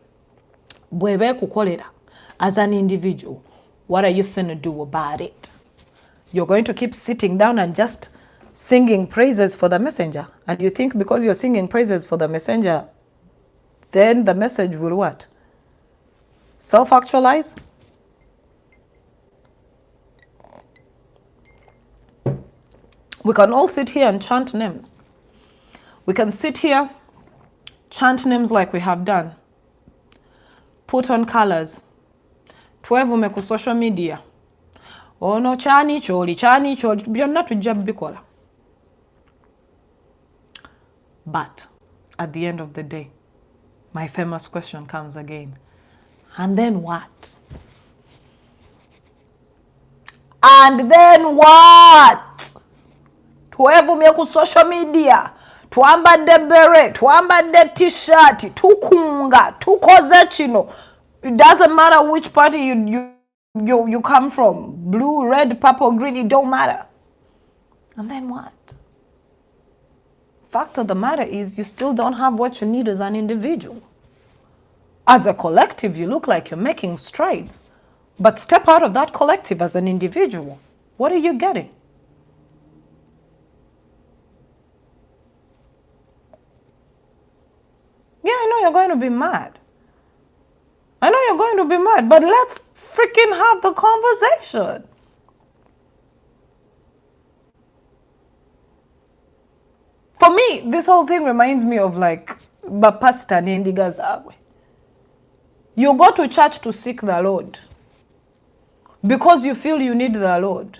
As an individual, what are you finna do about it? You're going to keep sitting down and just singing praises for the messenger. And you think because you're singing praises for the messenger, then the message will what? Self-actualize? We can all sit here and chant names. We can sit here, chant names like we have done. Put on colors. Twevume ku social media. Ono chani choli, byonna tujja bikola. But at the end of the day, my famous question comes again. And then what? And then what? twevumye ku social media, twambadde beret, twambadde t-shirt, tukunga, tukoze kino. It doesn't matter which party you come from. Blue, red, purple, green, it don't matter. And then what? Fact of the matter is you still don't have what you need as an individual. As a collective, you look like you're making strides. But step out of that collective as an individual. What are you getting? Yeah, I know you're going to be mad. I know you're going to be mad, but let's freaking have the conversation. For me, this whole thing reminds me of like Bapasta Nendigazagwe. You go to church to seek the Lord because you feel you need the Lord.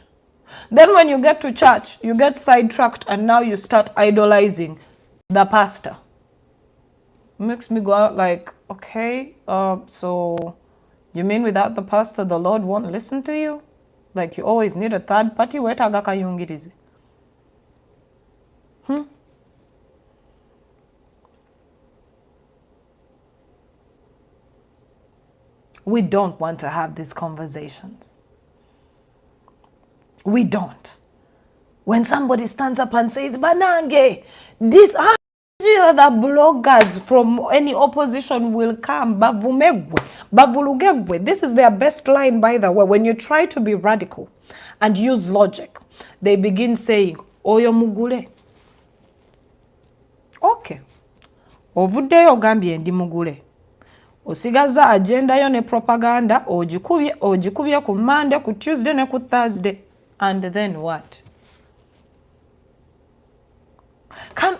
Then when you get to church, you get sidetracked and now you start idolizing the pastor. Makes me go out like, okay, so you mean without the pastor, the Lord won't listen to you? Like you always need a third party? We don't want to have these conversations. We don't. When somebody stands up and says, Banange, this the bloggers from any opposition will come. Bavulugegwe. This is their best line, by the way. When you try to be radical and use logic, they begin saying, Oyo mugule. Okay. Ovude ogambye ndi mugule. Osigaza agenda yo ne propaganda, ojikubye ku Monday, ku Tuesday ne ku Thursday. And then what?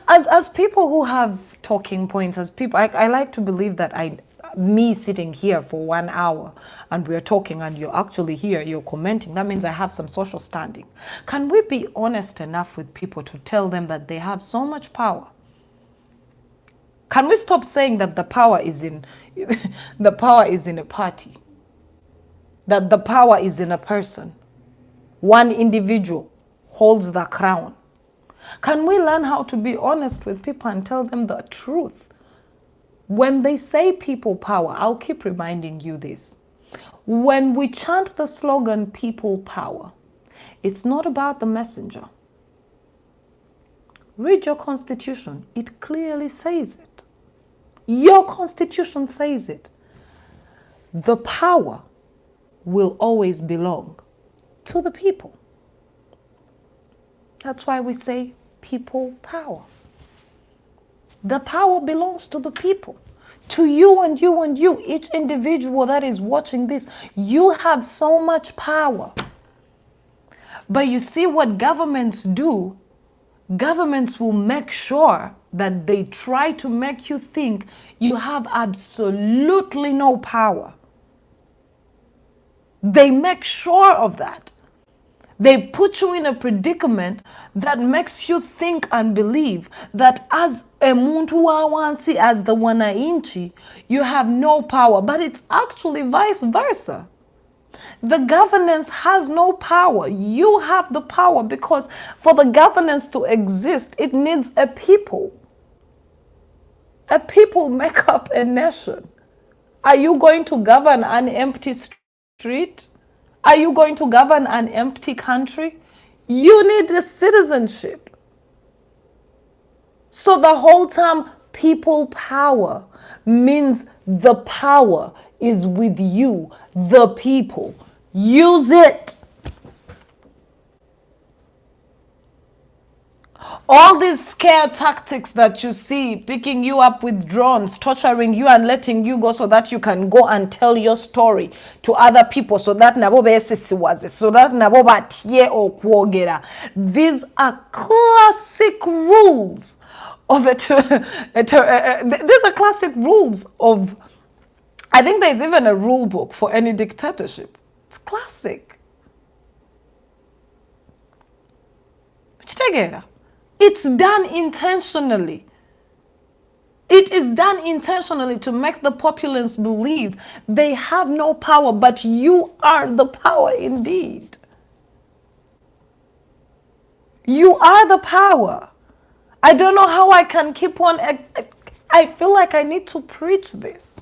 As people who have talking points, as people, I like to believe that me sitting here for 1 hour and we're talking and you're actually here, you're commenting, that means I have some social standing. Can we be honest enough with people to tell them that they have so much power? Can we stop saying that the power is in the power is in a party? That the power is in a person. One individual holds the crown. Can we learn how to be honest with people and tell them the truth? When they say people power, I'll keep reminding you this. When we chant the slogan people power, it's not about the messenger. Read your constitution. It clearly says it. Your constitution says it. The power will always belong to the people. That's why we say people power. The power belongs to the people. To you and you and you, each individual that is watching this, you have so much power. But you see what governments do? Governments will make sure that they try to make you think you have absolutely no power. They make sure of that. They put you in a predicament that makes you think and believe that as a muntu wawansi, as the wananchi, you have no power. But it's actually vice versa. The governance has no power. You have the power because for the governance to exist, it needs a people. A people make up a nation. Are you going to govern an empty street? Are you going to govern an empty country? You need a citizenship. So the whole time people power means the power is with you, the people. Use it. All these scare tactics that you see, picking you up with drones, torturing you and letting you go so that you can go and tell your story to other people so that nabo besisiwaze, so that nabo batie okwogera. These are classic rules of these are classic rules of, I think there's even a rule book for any dictatorship. It's classic. It's done intentionally. It is done intentionally to make the populace believe they have no power, but you are the power indeed. You are the power. I don't know how I can keep on. I feel like I need to preach this.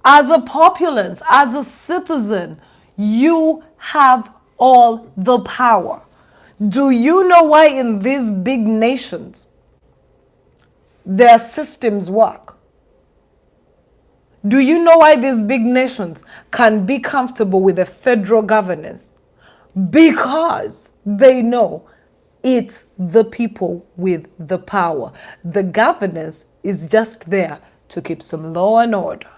As a populace, as a citizen, you have all the power. Do you know why in these big nations their systems work? Do you know why these big nations can be comfortable with the federal governors? Because they know it's the people with the power. The governors is just there to keep some law and order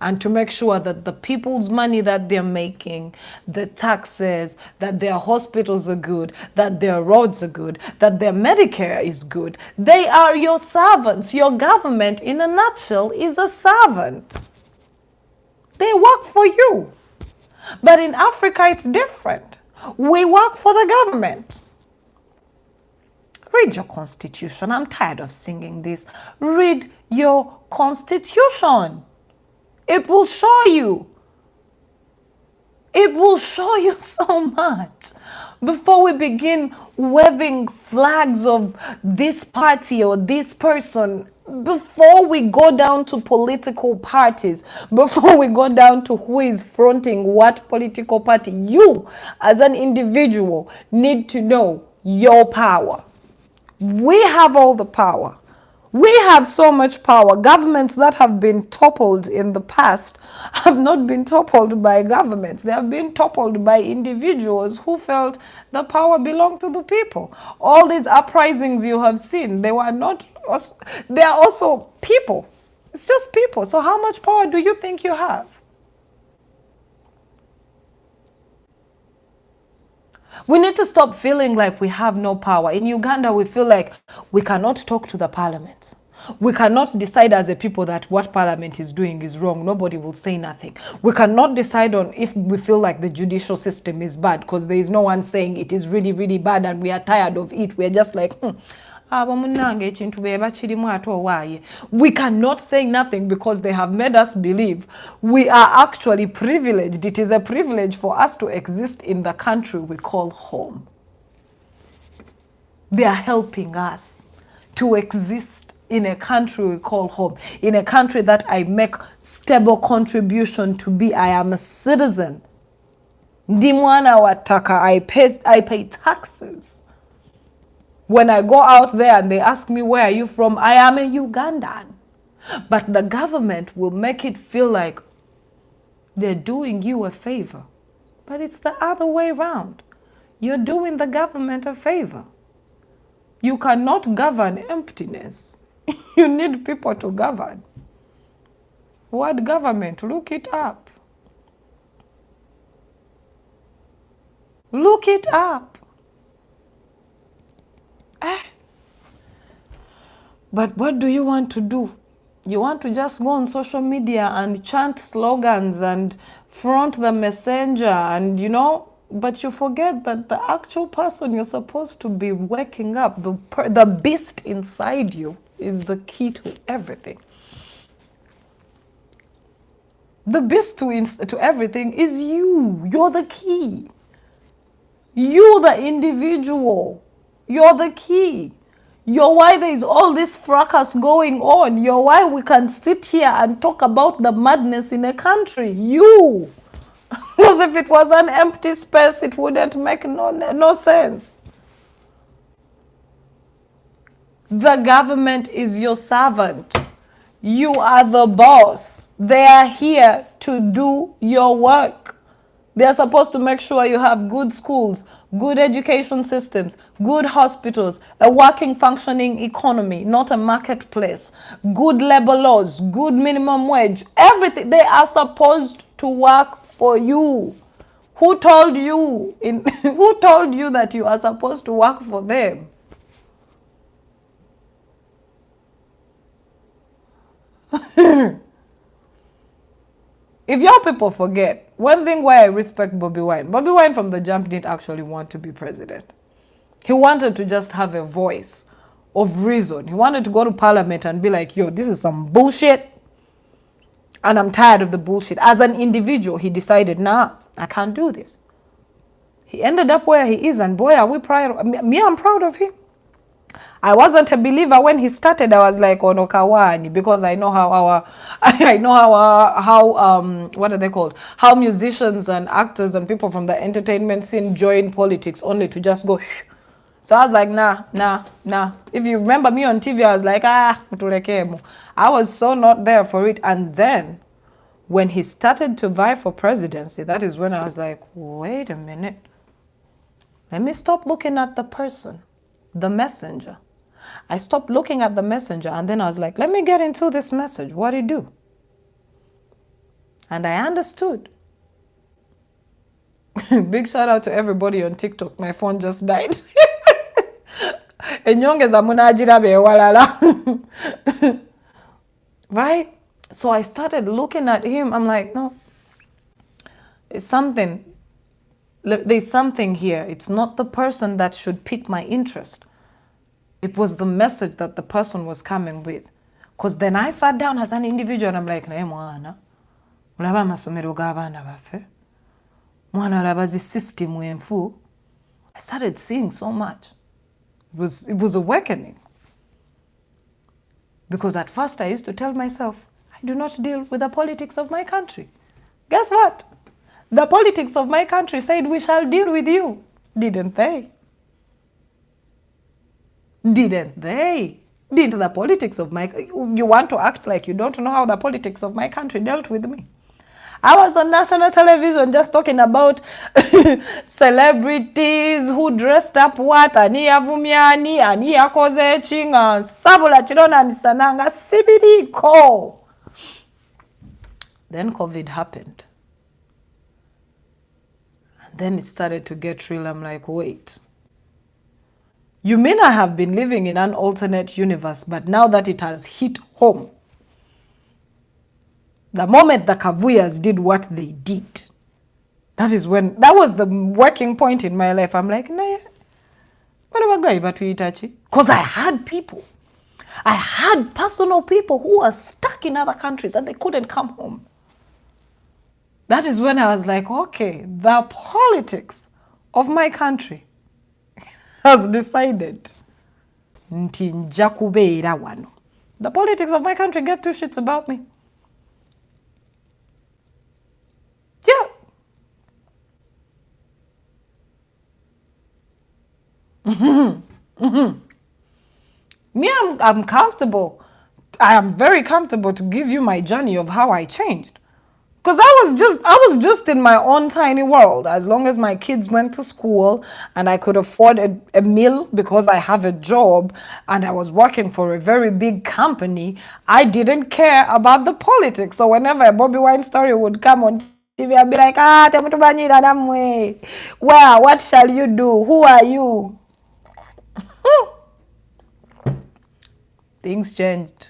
and to make sure that the people's money that they're making, the taxes, that their hospitals are good, that their roads are good, that their Medicare is good. They are your servants. Your government, in a nutshell, is a servant. They work for you. But in Africa, it's different. We work for the government. Read your constitution. I'm tired of singing this. Read your constitution. It will show you. It will show you so much. Before we begin waving flags of this party or this person, before we go down to political parties, before we go down to who is fronting what political party, you as an individual need to know your power. We have all the power. We have so much power. Governments that have been toppled in the past have not been toppled by governments. They have been toppled by individuals who felt the power belonged to the people. All these uprisings you have seen, they are also people. It's just people. So how much power do you think you have? We need to stop feeling like we have no power. In Uganda, we feel like we cannot talk to the parliament. We cannot decide as a people that what parliament is doing is wrong. Nobody will say nothing. We cannot decide on if we feel like the judicial system is bad because there is no one saying it is really, really bad and we are tired of it. We are just like, we cannot say nothing because they have made us believe we are actually privileged. It is a privilege for us to exist in the country we call home. They are helping us to exist in a country we call home, in a country that I make stable contribution to be. I am a citizen. Ndimwana wataka, I pay taxes. When I go out there and they ask me, where are you from? I am a Ugandan. But the government will make it feel like they're doing you a favor. But it's the other way around. You're doing the government a favor. You cannot govern emptiness. You need people to govern. What government? Look it up. Look it up. But what do you want to do? You want to just go on social media and chant slogans and front the messenger and, but you forget that the actual person you're supposed to be waking up, the beast inside you, is the key to everything. The beast to everything is you. You're the key. You, the individual. You're the key. You're why there is all this fracas going on. You're why we can sit here and talk about the madness in a country. You. Because if it was an empty space, it wouldn't make no sense. The government is your servant. You are the boss. They are here to do your work. They are supposed to make sure you have good schools, good education systems, good hospitals, a working, functioning economy, not a marketplace, good labor laws, good minimum wage, everything. They are supposed to work for you. Who told you? Who told you that you are supposed to work for them? If your people forget, one thing why I respect Bobby Wine from the jump didn't actually want to be president. He wanted to just have a voice of reason. He wanted to go to parliament and be like, yo, this is some bullshit. And I'm tired of the bullshit. As an individual, he decided, nah, I can't do this. He ended up where he is, and boy, are we proud. Me, I'm proud of him. I wasn't a believer when he started. I was like, oh no, kawani, because I know how what are they called? How musicians and actors and people from the entertainment scene join politics only to just go. So I was like, nah. If you remember me on TV, I was like, mutulekemo. I was so not there for it. And then when he started to vie for presidency, that is when I was like, wait a minute. Let me stop looking at the person, the messenger. I stopped looking at the messenger, and then I was like, let me get into this message. What did he do? And I understood. Big shout out to everybody on TikTok. My phone just died. Right? So I started looking at him. I'm like, no, it's something. There's something here. It's not the person that should pique my interest. It was the message that the person was coming with. Because then I sat down as an individual and I'm like, naye mwana, ulaba amasomero g'abaana baffe, mwana alaba zi system enfu. I started seeing so much. It was awakening. Because at first I used to tell myself, I do not deal with the politics of my country. Guess what? The politics of my country said we shall deal with you. Didn't they? Didn't they? Didn't the politics of my... You want to act like you don't know how the politics of my country dealt with me. I was on national television just talking about celebrities who dressed up what, ani yavumyani, ani yakoze chinga, sabula chirona misananga, CBD ko. Then COVID happened. And then it started to get real. I'm like, wait. You mean I have been living in an alternate universe, but now that it has hit home, the moment the Kavuyas did what they did, that was the working point in my life. I'm like, nah, because I had people. I had personal people who were stuck in other countries and they couldn't come home. That is when I was like, okay, the politics of my country has decided. The politics of my country gave two shits about me. Me, I'm comfortable. I am very comfortable to give you my journey of how I changed. Because I was just in my own tiny world. As long as my kids went to school and I could afford a meal because I have a job and I was working for a very big company, I didn't care about the politics. So whenever a Bobby Wine story would come on TV, I'd be like, well, what shall you do? Who are you? Things changed.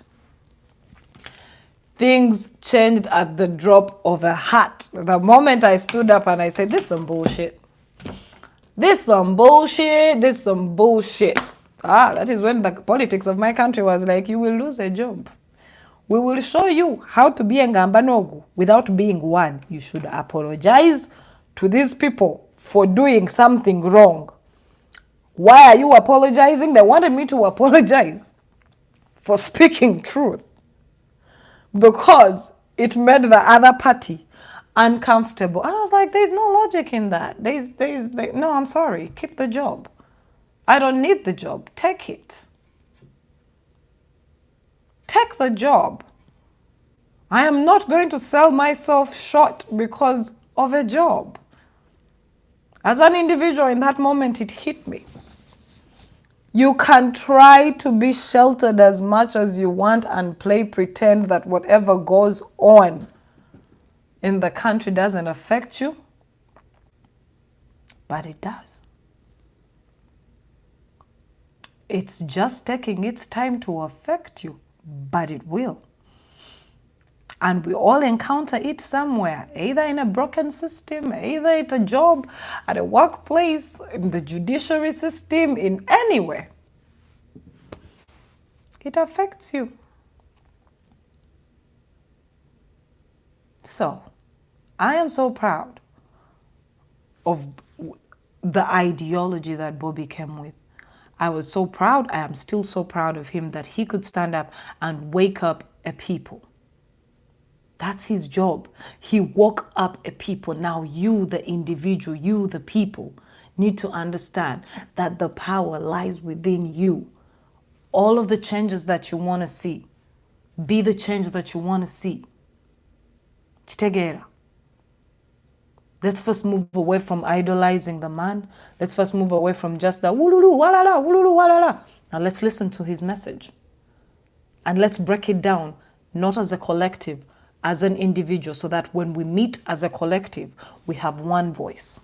Things changed at the drop of a hat. The moment I stood up and I said, this is some bullshit. This is some bullshit. This is some bullshit. That is when the politics of my country was like, you will lose a job. We will show you how to be a Ngambanogu without being one. You should apologize to these people for doing something wrong. Why are you apologizing? They wanted me to apologize for speaking truth because it made the other party uncomfortable. And I was like, there's no logic in that. No, I'm sorry. Keep the job. I don't need the job. Take it. Take the job. I am not going to sell myself short because of a job. As an individual in that moment, it hit me. You can try to be sheltered as much as you want and play pretend that whatever goes on in the country doesn't affect you, but it does. It's just taking its time to affect you, but it will. And we all encounter it somewhere, either in a broken system, either at a job, at a workplace, in the judiciary system, in anywhere. It affects you. So, I am so proud of the ideology that Bobby came with. I was so proud. I am still so proud of him that he could stand up and wake up a people. That's his job. He woke up a people. Now you, the individual, you, the people, need to understand that the power lies within you. All of the changes that you want to see, be the change that you want to see. Chitegera. Let's first move away from idolizing the man. Let's first move away from just the wululu, walala, wululu, walala. Now let's listen to his message. And let's break it down, not as a collective, as an individual, so that when we meet as a collective, we have one voice.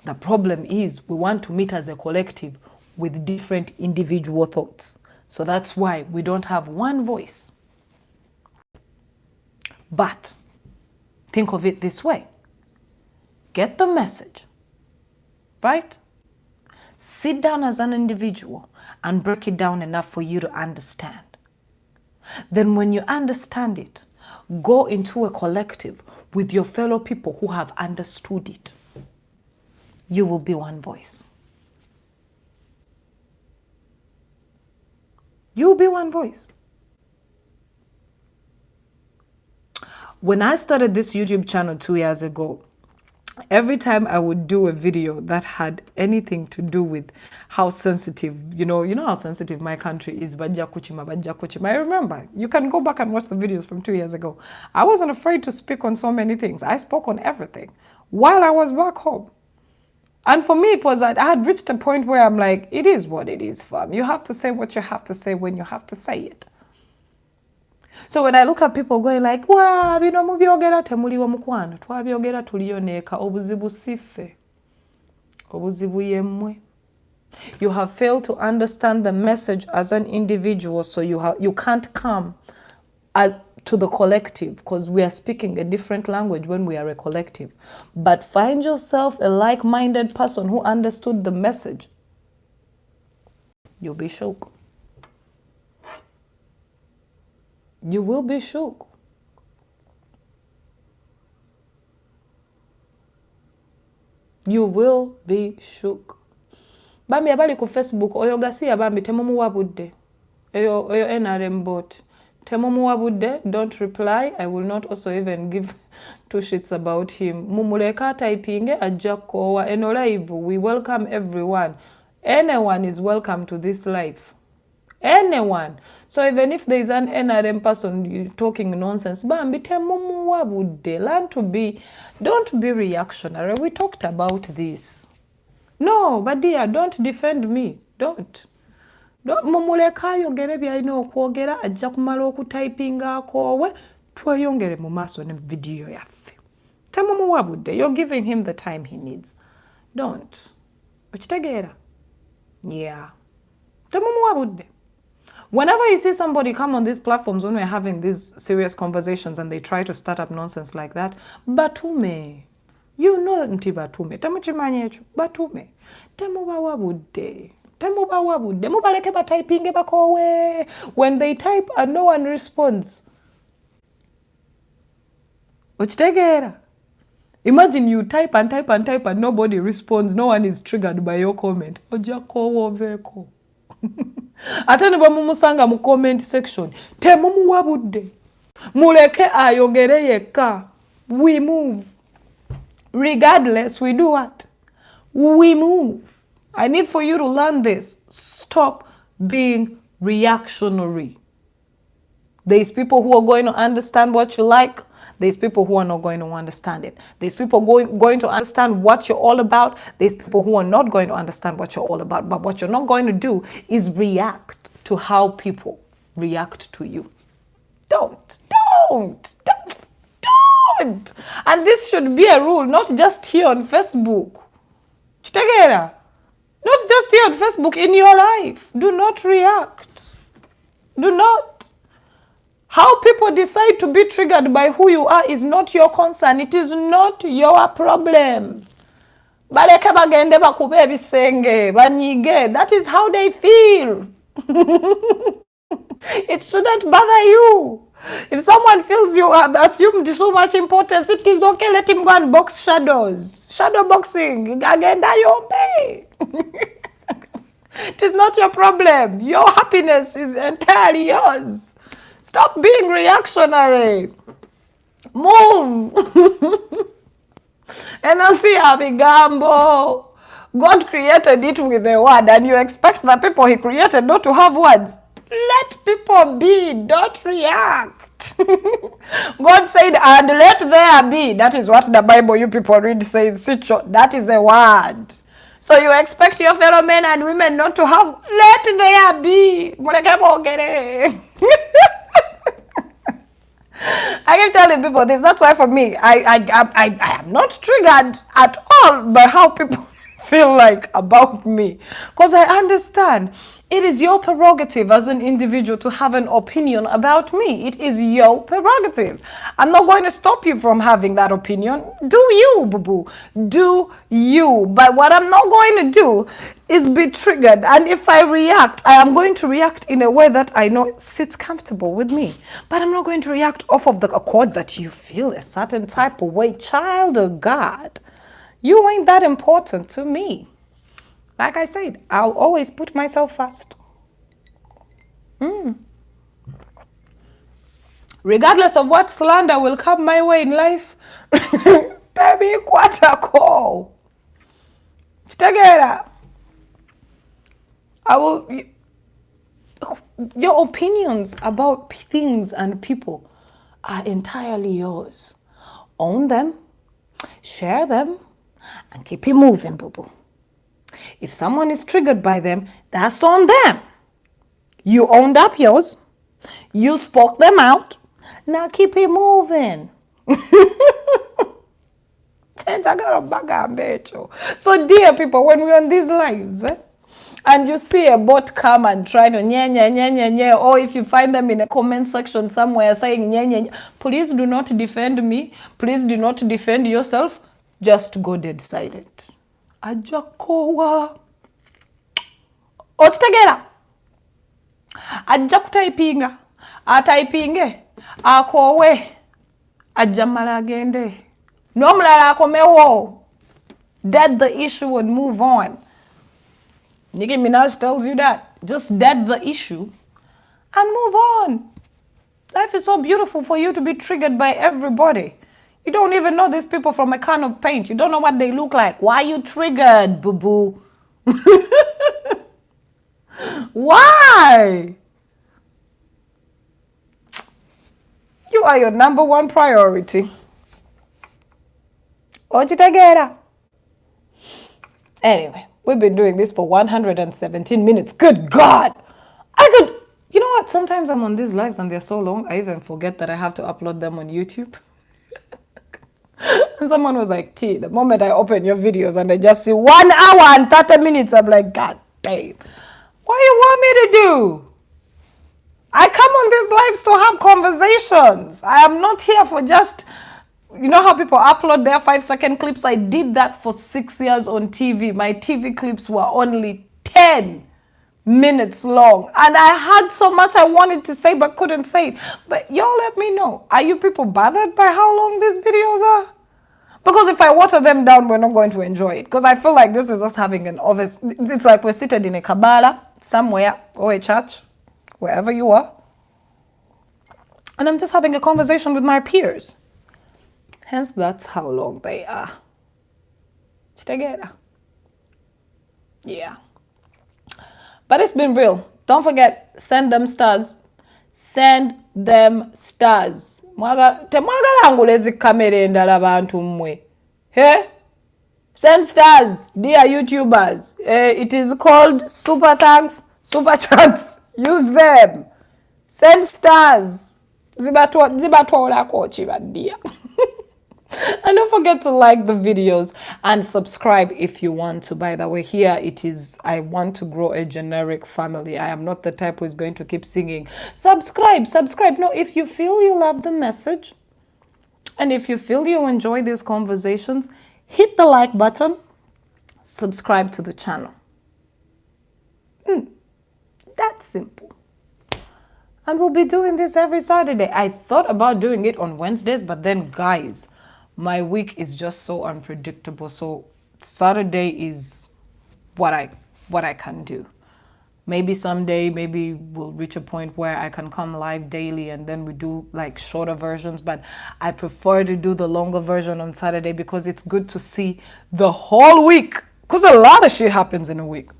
The problem is we want to meet as a collective with different individual thoughts. So that's why we don't have one voice. But think of it this way. Get the message, right? Sit down as an individual and break it down enough for you to understand. Then when you understand it, go into a collective with your fellow people who have understood it. You will be one voice. You will be one voice. When I started this YouTube channel 2 years ago, every time I would do a video that had anything to do with how sensitive, you know how sensitive my country is, bajja kuchima. I remember, you can go back and watch the videos from 2 years ago. I wasn't afraid to speak on so many things. I spoke on everything while I was back home. And for me, it was that I had reached a point where I'm like, it is what it is, fam. You have to say what you have to say when you have to say it. So when I look at people going like, "Wa bino mubyogera temuliwo mukwano, twabyogera tuliyoneka, obuzibu sife, obuzibu yemmwe." You have failed to understand the message as an individual, so you can't come to the collective, because we are speaking a different language when we are a collective. But find yourself a like-minded person who understood the message. You'll be shook. You will be shook. You will be shook. Bambi abali ku Facebook oyo gasiya bambi temumuwabudde. Oyo NRM bot. Temumuwabudde, don't reply. I will not also even give two shits about him. Mumuleka typinge ajja kowa eno live. We welcome everyone. Anyone is welcome to this life. Anyone. So even if there is an NRM person talking nonsense, bambi temumuwabudde. Learn to be, don't be reactionary. We talked about this. No, but dear, don't defend me. Don't mumuleka ayogere byalina okwogera, ajja kumala okutypinga akoowe, tweyongere mu maaso ne video yaffe. Temumuwabudde. You're giving him the time he needs. Don't. Okitegeera? Yeah. Temumuwabudde. Whenever you see somebody come on these platforms when we're having these serious conversations and they try to start up nonsense like that, batume. You know nti batume. Temukimanyi ekyo. Batume. Temubawabudde. Temubawabudde. Mubaleke batypinge bakoowe. When they type and no one responds. Okitegeera? Imagine you type and type and type and nobody responds. No one is triggered by your comment. Ojja koowoveeko. Ate ne bamumusanga mu comment section, temumuwabudde. Muleke ayogere yekka. We move. Regardless, we do what? We move. I need for you to learn this. Stop being reactionary. There's people who are going to understand what you like. There's people who are not going to understand it. There's people going to understand what you're all about. There's people who are not going to understand what you're all about. But what you're not going to do is react to how people react to you. Don't. And this should be a rule, not just here on Facebook. Chitegera. Not just here on Facebook, in your life. Do not react. Do not. How people decide to be triggered by who you are is not your concern. It is not your problem. Baleke bagende bakube ebisenge, banyige. That is how they feel. It shouldn't bother you. If someone feels you have assumed so much importance, it is okay. Let him go and box shadows. Shadow boxing. Again, that you pay. It is not your problem. Your happiness is entirely yours. Stop being reactionary. Move. And I see how the gamble. God created it with a word, and you expect the people he created not to have words. Let people be, don't react. God said, and let there be. That is what the Bible you people read says. That is a word. So you expect your fellow men and women not to have, let there be. I keep telling people this. That's why for me, I am not triggered at all by how people feel like about me, because I understand it is your prerogative as an individual to have an opinion about me. It is your prerogative. I'm not going to stop you from having that opinion. Do you, boo-boo. Do you. But what I'm not going to do is be triggered. And if I react, I am going to react in a way that I know sits comfortable with me. But I'm not going to react off of the accord that you feel a certain type of way. Child of God, you ain't that important to me. Like I said, I'll always put myself first. Regardless of what slander will come my way in life, baby, kwatako. Together. Your opinions about things and people are entirely yours. Own them, share them, and keep it moving, boo-boo. If someone is triggered by them, that's on them. You owned up yours. You spoke them out. Now keep it moving. So dear people, when we're on these lives, and you see a bot come and try to nye, or if you find them in a comment section somewhere saying nye, please do not defend me. Please do not defend yourself. Just go dead silent. Ajakowa. Ochitegera. Ajja kutayipinga. Atayipinge. Akowe. Ajamala agende. Nomulala akomewo. Dead the issue and move on. Nicki Minaj tells you that. Just dead the issue and move on. Life is so beautiful for you to be triggered by everybody. You don't even know these people from a can of paint. You don't know what they look like. Why are you triggered, boo-boo? Why? You are your number one priority. Ochitagera. Anyway, we've been doing this for 117 minutes. Good God! You know what? Sometimes I'm on these lives and they're so long, I even forget that I have to upload them on YouTube. And someone was like, T, the moment I open your videos and I just see 1 hour and 30 minutes, I'm like, God damn. What do you want me to do? I come on these lives to have conversations. I am not here for just, you know how people upload their 5-second clips? I did that for 6 years on TV. My TV clips were only 10 minutes long. And I had so much I wanted to say but couldn't say it. But y'all let me know. Are you people bothered by how long these videos are? Because if I water them down, we're not going to enjoy it. Because I feel like this is us having an office. It's like we're seated in a Kabbalah somewhere or a church, wherever you are. And I'm just having a conversation with my peers. Hence, that's how long they are. Together. Yeah. But it's been real. Don't forget, send them stars. Send them stars. Temwagala ngulezi kamera endala bantu mmwe. Hey? Send stars, dear YouTubers. It is called super thanks, super chats. Use them. Send stars. Zibatwala kochi badia. And don't forget to like the videos and subscribe if you want to. By the way, here it is. I want to grow a generic family. I am not the type who is going to keep singing, subscribe, subscribe. No, if you feel you love the message and if you feel you enjoy these conversations, hit the like button, subscribe to the channel. That's simple. And we'll be doing this every Saturday. I thought about doing it on Wednesdays, but then guys, my week is just so unpredictable. So Saturday is what I can do. Maybe someday, maybe we'll reach a point where I can come live daily and then we do like shorter versions. But I prefer to do the longer version on Saturday because it's good to see the whole week. Because a lot of shit happens in a week.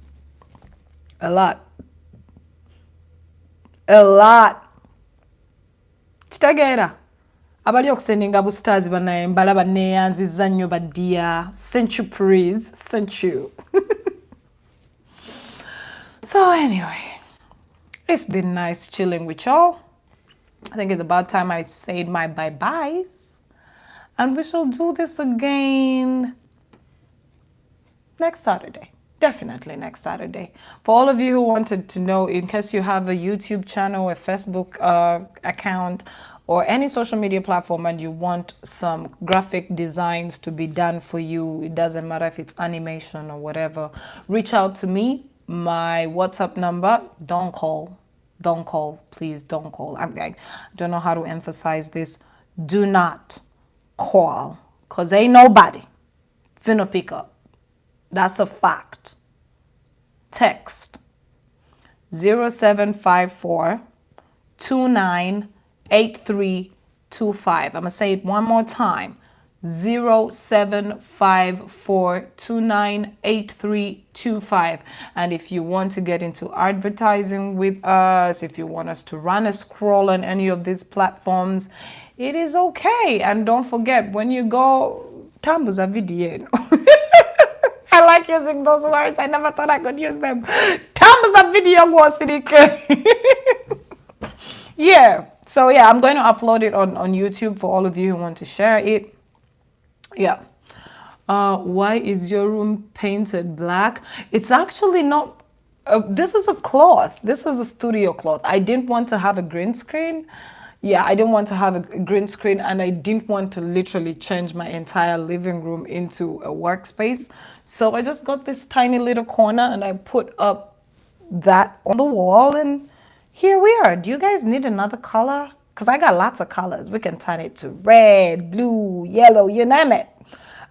A lot. A lot. Kitegeera abali okusendinga bustars banaye mbalaba neeyanzizza nnyo baddiya centuries sent you. So anyway, it's been nice chilling with y'all. I think it's about time I said my bye-byes. And we shall do this again next Saturday. Definitely next Saturday. For all of you who wanted to know, in case you have a YouTube channel, a Facebook account, or any social media platform and you want some graphic designs to be done for you, it doesn't matter if it's animation or whatever, reach out to me. My WhatsApp number, don't call, please don't call. I don't know how to emphasize this. Do not call, because ain't nobody finna pick up. That's a fact. Text 0754 298325. I'm going to say it one more time. 0754 298325. And if you want to get into advertising with us, if you want us to run a scroll on any of these platforms, it is okay. And don't forget, when you go, tambuza video. I like using those words. I never thought I could use them. Tambuza video yeah. So yeah, I'm going to upload it on YouTube for all of you who want to share it. Yeah. Why is your room painted black? It's actually not. This is a cloth. This is a studio cloth. I didn't want to have a green screen. Yeah, I didn't want to have a green screen, and I didn't want to literally change my entire living room into a workspace. So I just got this tiny little corner and I put up that on the wall, and here we are. Do you guys need another color? Because I got lots of colors. We can turn it to red, blue, yellow, you name it.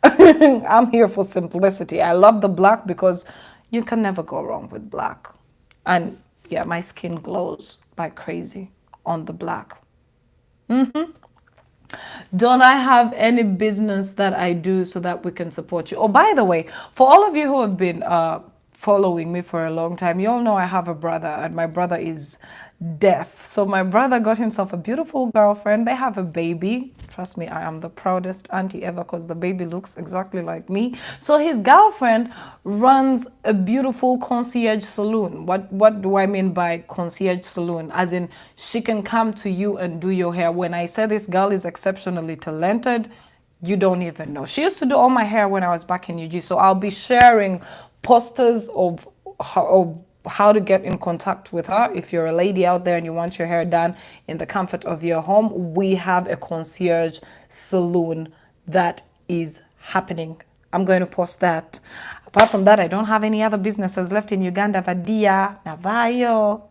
I'm here for simplicity. I love the black because you can never go wrong with black. And yeah, my skin glows like crazy on the black. Don't I have any business that I do so that we can support you? Oh, by the way, for all of you who have been following me for a long time, you all know I have a brother, and my brother is deaf. So my brother got himself a beautiful girlfriend. They have a baby. Trust me, I am the proudest auntie ever because the baby looks exactly like me. So his girlfriend runs a beautiful concierge saloon. What do I mean by concierge saloon? As in, she can come to you and do your hair. When I say this girl is exceptionally talented, you don't even know. She used to do all my hair when I was back in UG. So I'll be sharing posters of how to get in contact with her. If you're a lady out there and you want your hair done in the comfort of your home, we have a concierge saloon that is happening. I'm going to post that. Apart from that, I don't have any other businesses left in Uganda. Vadia, Navayo,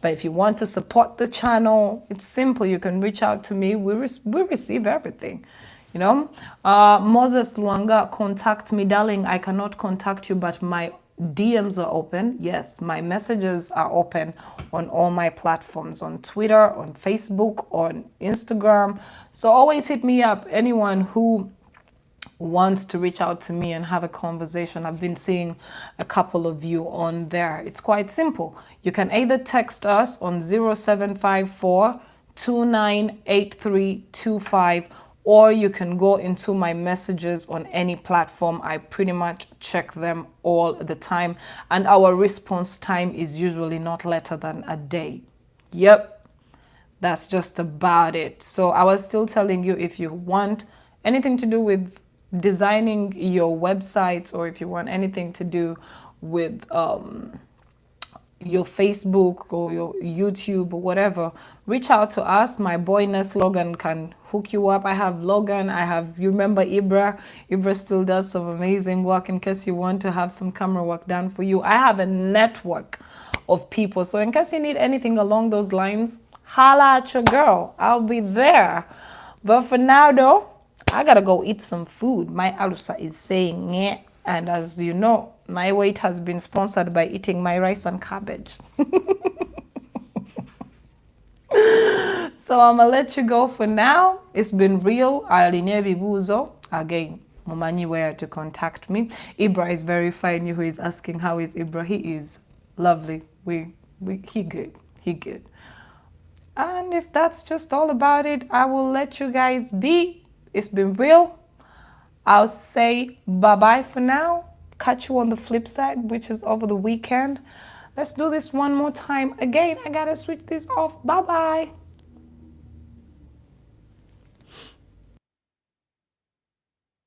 but if you want to support the channel, it's simple. You can reach out to me. We receive everything. You know, Moses Luanga, contact me, darling. I cannot contact you, but my DMs are open. Yes, my messages are open on all my platforms, on Twitter, on Facebook, on Instagram. So always hit me up. Anyone who wants to reach out to me and have a conversation. I've been seeing a couple of you on there. It's quite simple. You can either text us on 0754 298325, or you can go into my messages on any platform. I pretty much check them all the time, and our response time is usually not later than a day. Yep, that's just about it. So I was still telling you, if you want anything to do with designing your websites, or if you want anything to do with your Facebook or your YouTube or whatever, reach out to us. My boy Ness Logan can hook you up. I have Logan. You remember Ibra? Ibra still does some amazing work in case you want to have some camera work done for you. I have a network of people. So in case you need anything along those lines, holla at your girl. I'll be there. But for now though, I gotta go eat some food. My alusa is saying yeah. And as you know, my weight has been sponsored by eating my rice and cabbage. So I'm gonna let you go for now. It's been real. Aline Bibuzo. Again, Mumanyi where to contact me. Ibra is very fine. You who is asking how is Ibra? He is lovely. He good. He good. And if that's just all about it, I will let you guys be. It's been real. I'll say bye-bye for now. Catch you on the flip side, which is over the weekend. Let's do this one more time. Again, I gotta switch this off. Bye-bye.